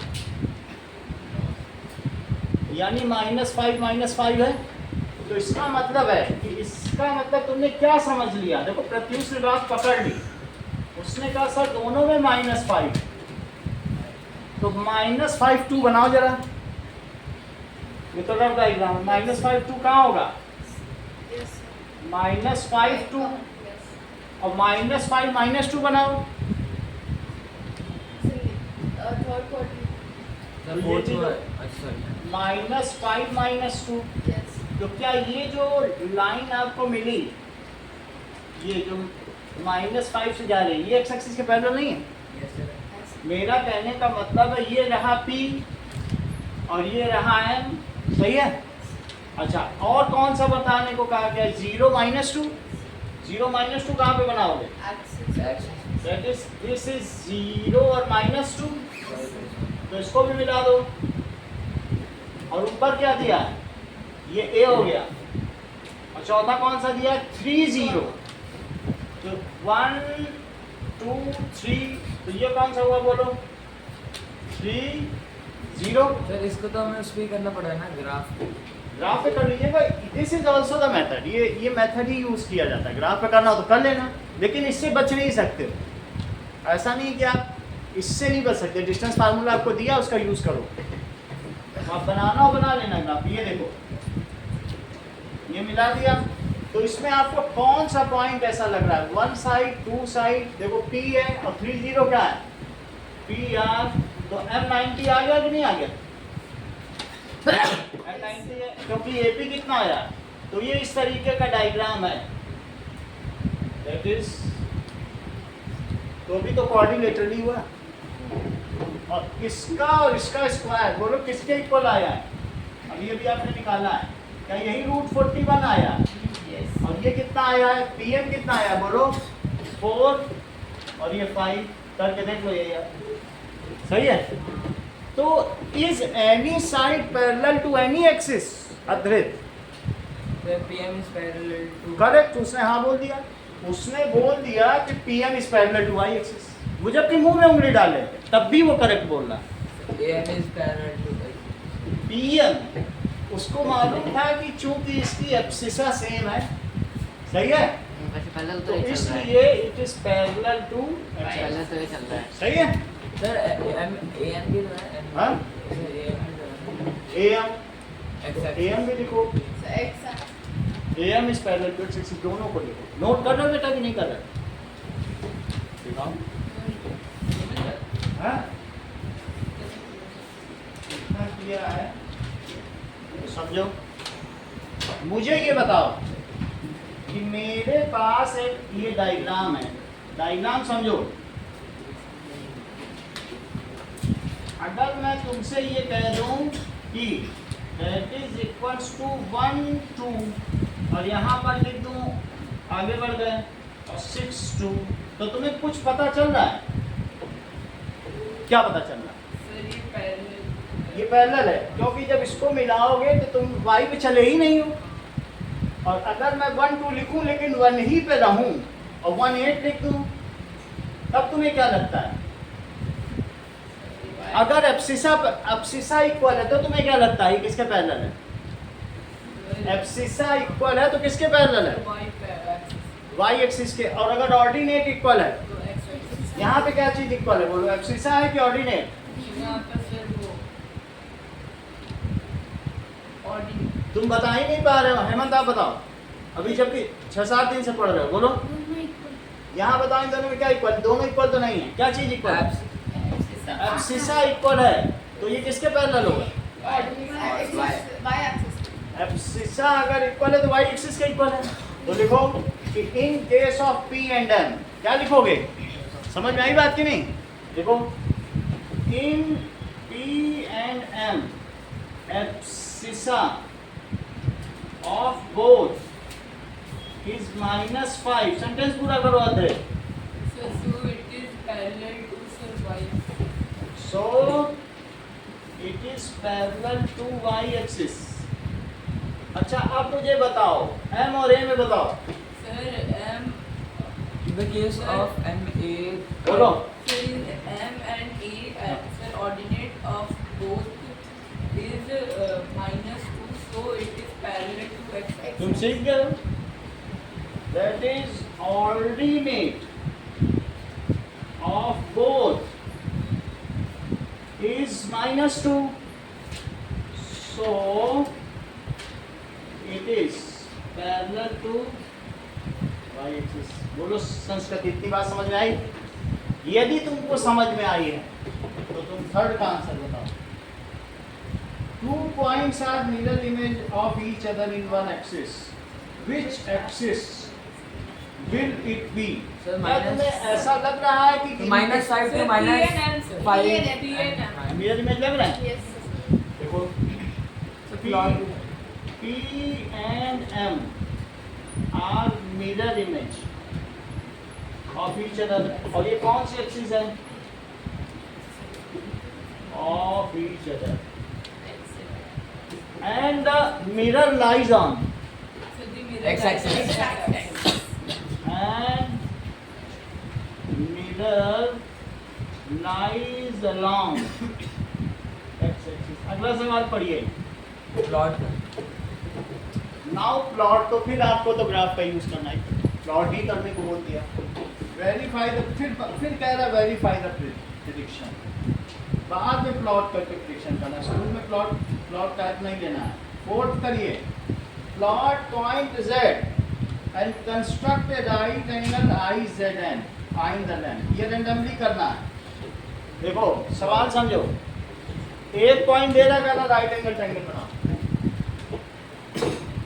यानी -5 है। तो इसका मतलब है कि इसका मतलब तुमने क्या समझ लिया? देखो प्रत्युष ने बात पकड़ ली, उसने कहा सर दोनों में -5 तो -5 2 बनाओ जरा। ये तो रफ डायग्राम है। -5 2 कहाँ होगा? -5 2 और -5 -2 बनाओ।
Third quarter.
सर
ये
फोर्थ
चीज़-
अच्छा
-5 -2
यस
तो क्या ये जो लाइन आपको मिली ये जो -5 से जा रही है ये एक्स एक्सिस के पैरेलल नहीं है?
Yes sir.
मेरा कहने का मतलब है ये रहा P और ये रहा M, सही है। अच्छा, और कौन सा बताने को कहा गया? 0 माइनस 2। 0 माइनस 2 कहाँ पे बनाओगे?
Axis
that is this is 0 और माइनस 2, तो इसको भी मिला दो। और ऊपर क्या दिया है? ये A हो गया। और चौथा कौन सा दिया? 3 0। तो 1 2 3, तो ये कौन सा हुआ बोलो? 3 0।
सर इसको तो हमें उस पे ही करना पड़ा ना, ग्राफ पे।
ग्राफ पे कर लीजिएगा। This is also the method, ये मेथड ही यूज किया जाता है। ग्राफ पे करना हो तो कर लेना, लेकिन इससे बच नहीं सकते हो। ऐसा नहीं कि आप इससे नहीं बच सकते। डिस्टेंस फार्मूला आपको दिया, उसका यूज करो। आप बनाना हो बना लेना ग्राफ। ये देखो, ये मिला दिया, तो इसमें आपको कौन सा पॉइंट ऐसा लग रहा है? 1 साइड 2 साइड, देखो P है और 3 0 क्या है? PR, तो M90 आ गया कि नहीं आ गया? M90 है, क्योंकि AP कितना आया? तो ये इस तरीके का डायग्राम है। दैट इज, तो अभी तो कोऑर्डिनेटरली हुआ। और इसका और इसका स्क्वायर बोलो किसके इक्वल आया है? अब ये भी आपने निकाला है, क्या यही √41 आया?
Yes.
और ये कितना आया है? PM कितना आया बोलो? 4 और ये 5, करके देख लो। ये सही है। तो is any side parallel to any axis? Adrit
sir PM is parallel to
correct, उसने हाँ बोल दिया। उसने बोल दिया कि PM is parallel to y axis. वो जबकि मुंह में उंगली डाले तब भी वो करेक्ट बोल रहा।
AM is parallel to y.
PM उसको मालूम था कि चूंकि इसकी एब्सिसा सेम है, सही है,
वैसे पैरेलल
तो
तो ये चल रहा है।
इसलिए it is parallel to
parallel तो ये चल रहा है।
सही है।
सर AM भी तो है।
हाँ?
सर AM भी तो है।
AM
Exactly.
AM भी लिखो।
X
AM is parallel to axis, दोनों को लिखो। नोट कर रहे हो बेटा कि नहीं कर रहे? दिखाओ। हाँ? कितना किया है तो समझो। मुझे ये बताओ कि मेरे पास एक ये डायग्राम है। डायग्राम समझो। अगर मैं तुमसे ये कह दूं कि दैट इज इक्वल्स टू 1 2 और यहाँ पर लिख दूं, आगे बढ़ गए, और 6 2, तो तुम्हें कुछ पता चल रहा है? क्या पता चल रहा है?
सर ये पैरेलल
ये पैरेलल है, क्योंकि जब इसको मिलाओगे तो तुम y पे चले ही नहीं हो। और अगर मैं 1 2 लिखूं लेकिन 1 ही पे रहूं और 1 8 लिख दूं, तब तुम्हें क्या लगता है? अगर एब्सिसा इक्वल है तो तुम्हें क्या लगता है किसके पैरेलल है? एब्सिसा इक्वल है तो किसके पैरेलल है?
y पे एक्सिस
y एक्सिस के। और अगर ऑर्डिनेट इक्वल है,
तो x एक्सिस
यहाँ पे क्या चीज इक्वल है बोलो? एब्सिसा है कि ऑर्डिनेट?
यहाँ पर सर वो ऑर्डिनेट
तुम बता ही नहीं पा रहे हो। हेमंत आप बताओ, अभी जबकि 6-7 दिन से पढ़ रहे हो, बोलो।
दोनों इक्वल।
यहाँ बताओ इन दोनों में क्या इक्वल? दोनों इक्वल तो नहीं है। क्या चीज इक्वल है? एब्सिसा इक्वल है, तो ये किसके पैरेलल होगा?
वाई एक्सिस
एब्सिसा अगर इक्वल है तो y एक्सिस के इक्वल है। तो लिखो कि in case of P and M, क्या लिखोगे? समझ में आई बात कि नहीं? देखो, इन P and M abscissa of both is -5। Sentence पूरा करो अधे।
so it is parallel to sir y
So it is parallel to y axis. अच्छा, अब मुझे बताओ M और A में बताओ।
sir m
In the case of MA,
बोलो।
so in m and a sir ordinate of both is -2, so it is parallel to x
तुम सीख गए हो? That is ordinate of both is -2. So it is parallel to y axis. बोलो संस्कृत, इतनी बात समझ में आई? यदि तुमको समझ में आई है तो तुम थर्ड का आंसर बताओ। 2 points are mirror image of each other in one axis. Which axis will it be?
Sir,
क्या तुम्हें ऐसा लग रहा है कि
minus 5
Sir,
to minus
PNM, sir.
5
PNM.
Mirror image लग रहा है?
Yes.
देखो
plot.
P and M are mirror image of each other. और ये कौन सी एक्सिस है? Of each other. And the mirror lies on.
So the mirror
X-axis.
lies on X-axis.
And mirror lies along x-axis. अगला सवाल पढ़िए.
Plot
now plot तो फिर आपको तो ग्राफ का यूज करना है, प्लॉट ही करने को बोल दिया. वेरीफाई द फिर कह रहा है वेरीफाई द प्रेडिक्शन. बाद में प्लॉट करके प्रेडिक्शन करना, शुरू में प्लॉट टाइप नहीं लेना है. फोर्थ करिए, plot point Z and construct A right angle IZN, find the length. ये रेंडमली करना है. देखो सवाल समझो, एक पॉइंट दे रहा है, राइट एंगल ट्रायंगल बनाओ.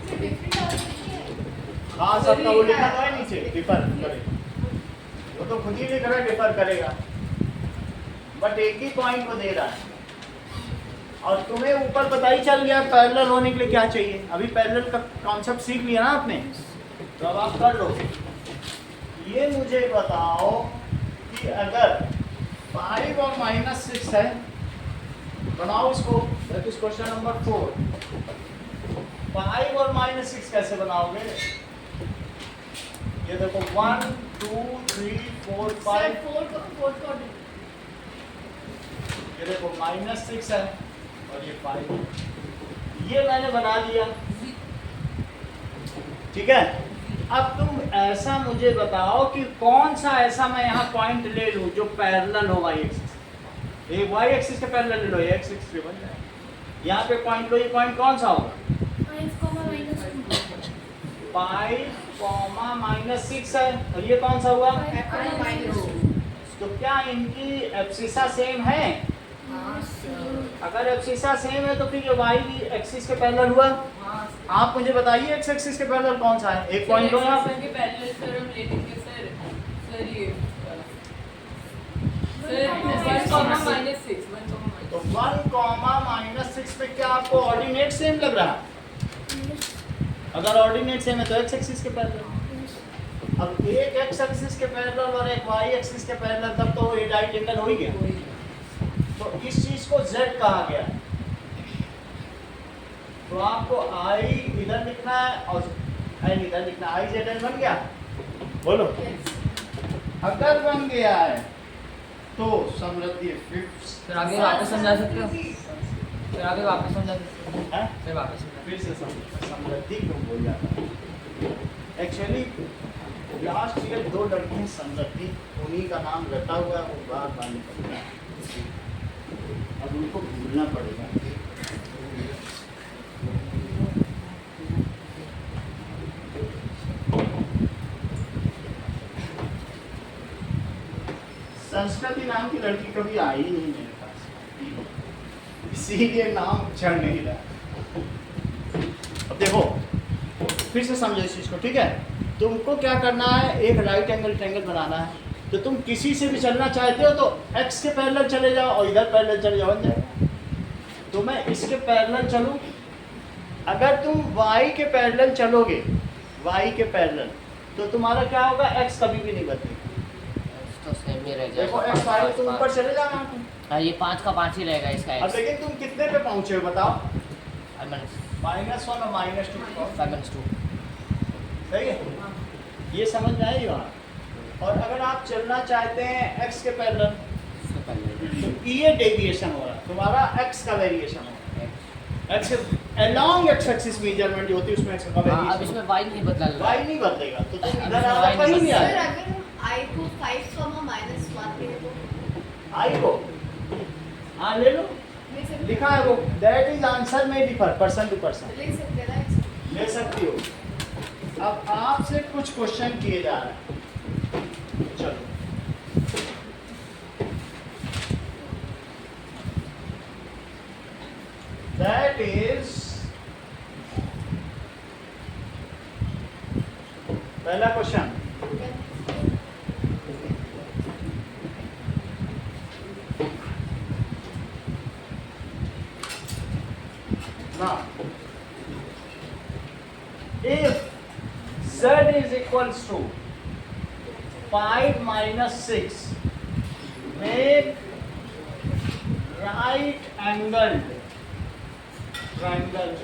So different already है.
हाँ सबका वो लिखा तो है नीचे, डिफर करेगा. वो तो खुद ही लिख रहा है डिफर करेगा, बट एक ही पॉइंट को दे रहा है. और तुम्हें ऊपर पता ही चल गया पैरेलल होने के लिए क्या चाहिए. अभी पैरेलल का कॉन्सेप्ट सीख लिया ना आपने, तो अब आप कर लो. ये मुझे बताओ कि अगर 5 और -6 है, बनाओ इसको. That is question number 4. 5 और -6 कैसे बनाओगे? ये देखो 1 2 3 4
Sir,
5.
fourth quadrant.
ये देखो -6 है और ये 5 है. ये मैंने बना दिया, ठीक है. अब तुम ऐसा मुझे बताओ कि कौन सा ऐसा मैं यहाँ पॉइंट ले लूँ जो पैरेलल हो y एक्सिस. ये y एक्सिस के पैरेलल ले लो, ये x एक्सिस पे बन जाए. यहाँ पे पॉइंट लो, ये पॉइंट कौन सा होगा? 5, -6 है. और ये कौन सा हुआ?
-2.
तो क्या इनकी एब्सिसा सेम है? अगर एब्सिसा सेम है तो फिर ये y एक्सिस के पैरेलल हुआ.
हाँ.
आप मुझे बताइए x एक्सिस के पैरेलल कौन सा है? एक पॉइंट लो यहाँ पे.
के पैरेलल सर हम ले लेंगे सर. सर ये सर 1, -6
तो 1, -6 पे क्या आपको ऑर्डिनेट सेम लग रहा है? अगर ऑर्डिनेट सेम है तो x एक्सिस के पैरेलल. अब एक x एक्सिस के पैरेलल और एक y एक्सिस के पैरेलल, तब तो ये राइट एंगल हो ही गया. तो इस चीज को z कहा गया. तो आपको I इधर लिखना है और n इधर लिखना है. IZN बन गया? बोलो.
Yes.
अगर बन गया है तो समृद्धि फिफ्थ.
सर आगे वापस समझा सकते हो? सर आगे वापस समझा सकते हो?
है
सर वापस समझा.
फिर से समृद्धि क्यों बोल जाता है? एक्चुअली लास्ट ईयर 2 लड़कियां समृद्धि, उन्हीं का नाम रटा हुआ है, वो बार बार निकलता है. अब उनको भूलना पड़ेगा. संस्कृति नाम की लड़की कभी आई ही नहीं मेरे पास, इसीलिए नाम चढ़ नहीं रहा. अब देखो फिर से समझो इस चीज को, ठीक है. तुमको क्या करना है, एक राइट एंगल ट्रायंगल बनाना है. तो तुम किसी से भी चलना चाहते हो तो x के पैरेलल चले जाओ और इधर पैरेलल चले जाओ, बन जाएगा. तो मैं इसके पैरेलल चलूं. अगर तुम y के पैरेलल चलोगे, y के पैरेलल, तो तुम्हारा क्या होगा, x कभी भी नहीं बदलेगा.
तो सेम ही रह
देखो
जाएगा.
x y तुम ऊपर चले जाना.
हाँ, ये 5 का 5 ही रहेगा इसका
अब
x.
लेकिन तुम कितने पे पहुंचे हो बताओ?
-1
-1 और -2.
5-2.
सही है, ये समझ में आई बात. और अगर आप चलना चाहते हैं x के पैरेलल, तो ये डेविएशन हो रहा है, तुम्हारा x का वेरिएशन हो रहा है. x along x axis measurement जो होती है उसमें x का
हाँ, अब
वेरिएशन.
इसमें y नहीं बदला.
y नहीं बदलेगा, तो तुम
अब
इधर
इसमें
आकर
y
कहीं
नहीं
नहीं
Sir,
आएगा.
अगर हम I को 5, -1 ले तो
i को हाँ ले लो,
ले सकते
लिखा है वो. दैट इज आंसर में डिफर पर्सन टू पर्सन.
ले सकते हैं ना.
ले सकती हो. अब आपसे कुछ क्वेश्चन किए जा रहे हैं. चलो दैट इज पहला question. Now, if z is equals to 5 minus 6, make right angled triangle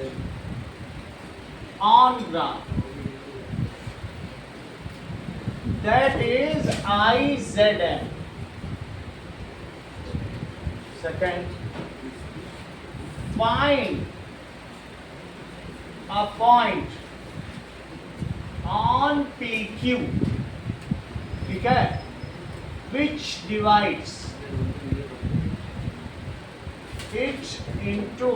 on graph. That is IZN. Second, find a point on PQ, ठीक है, which divides it into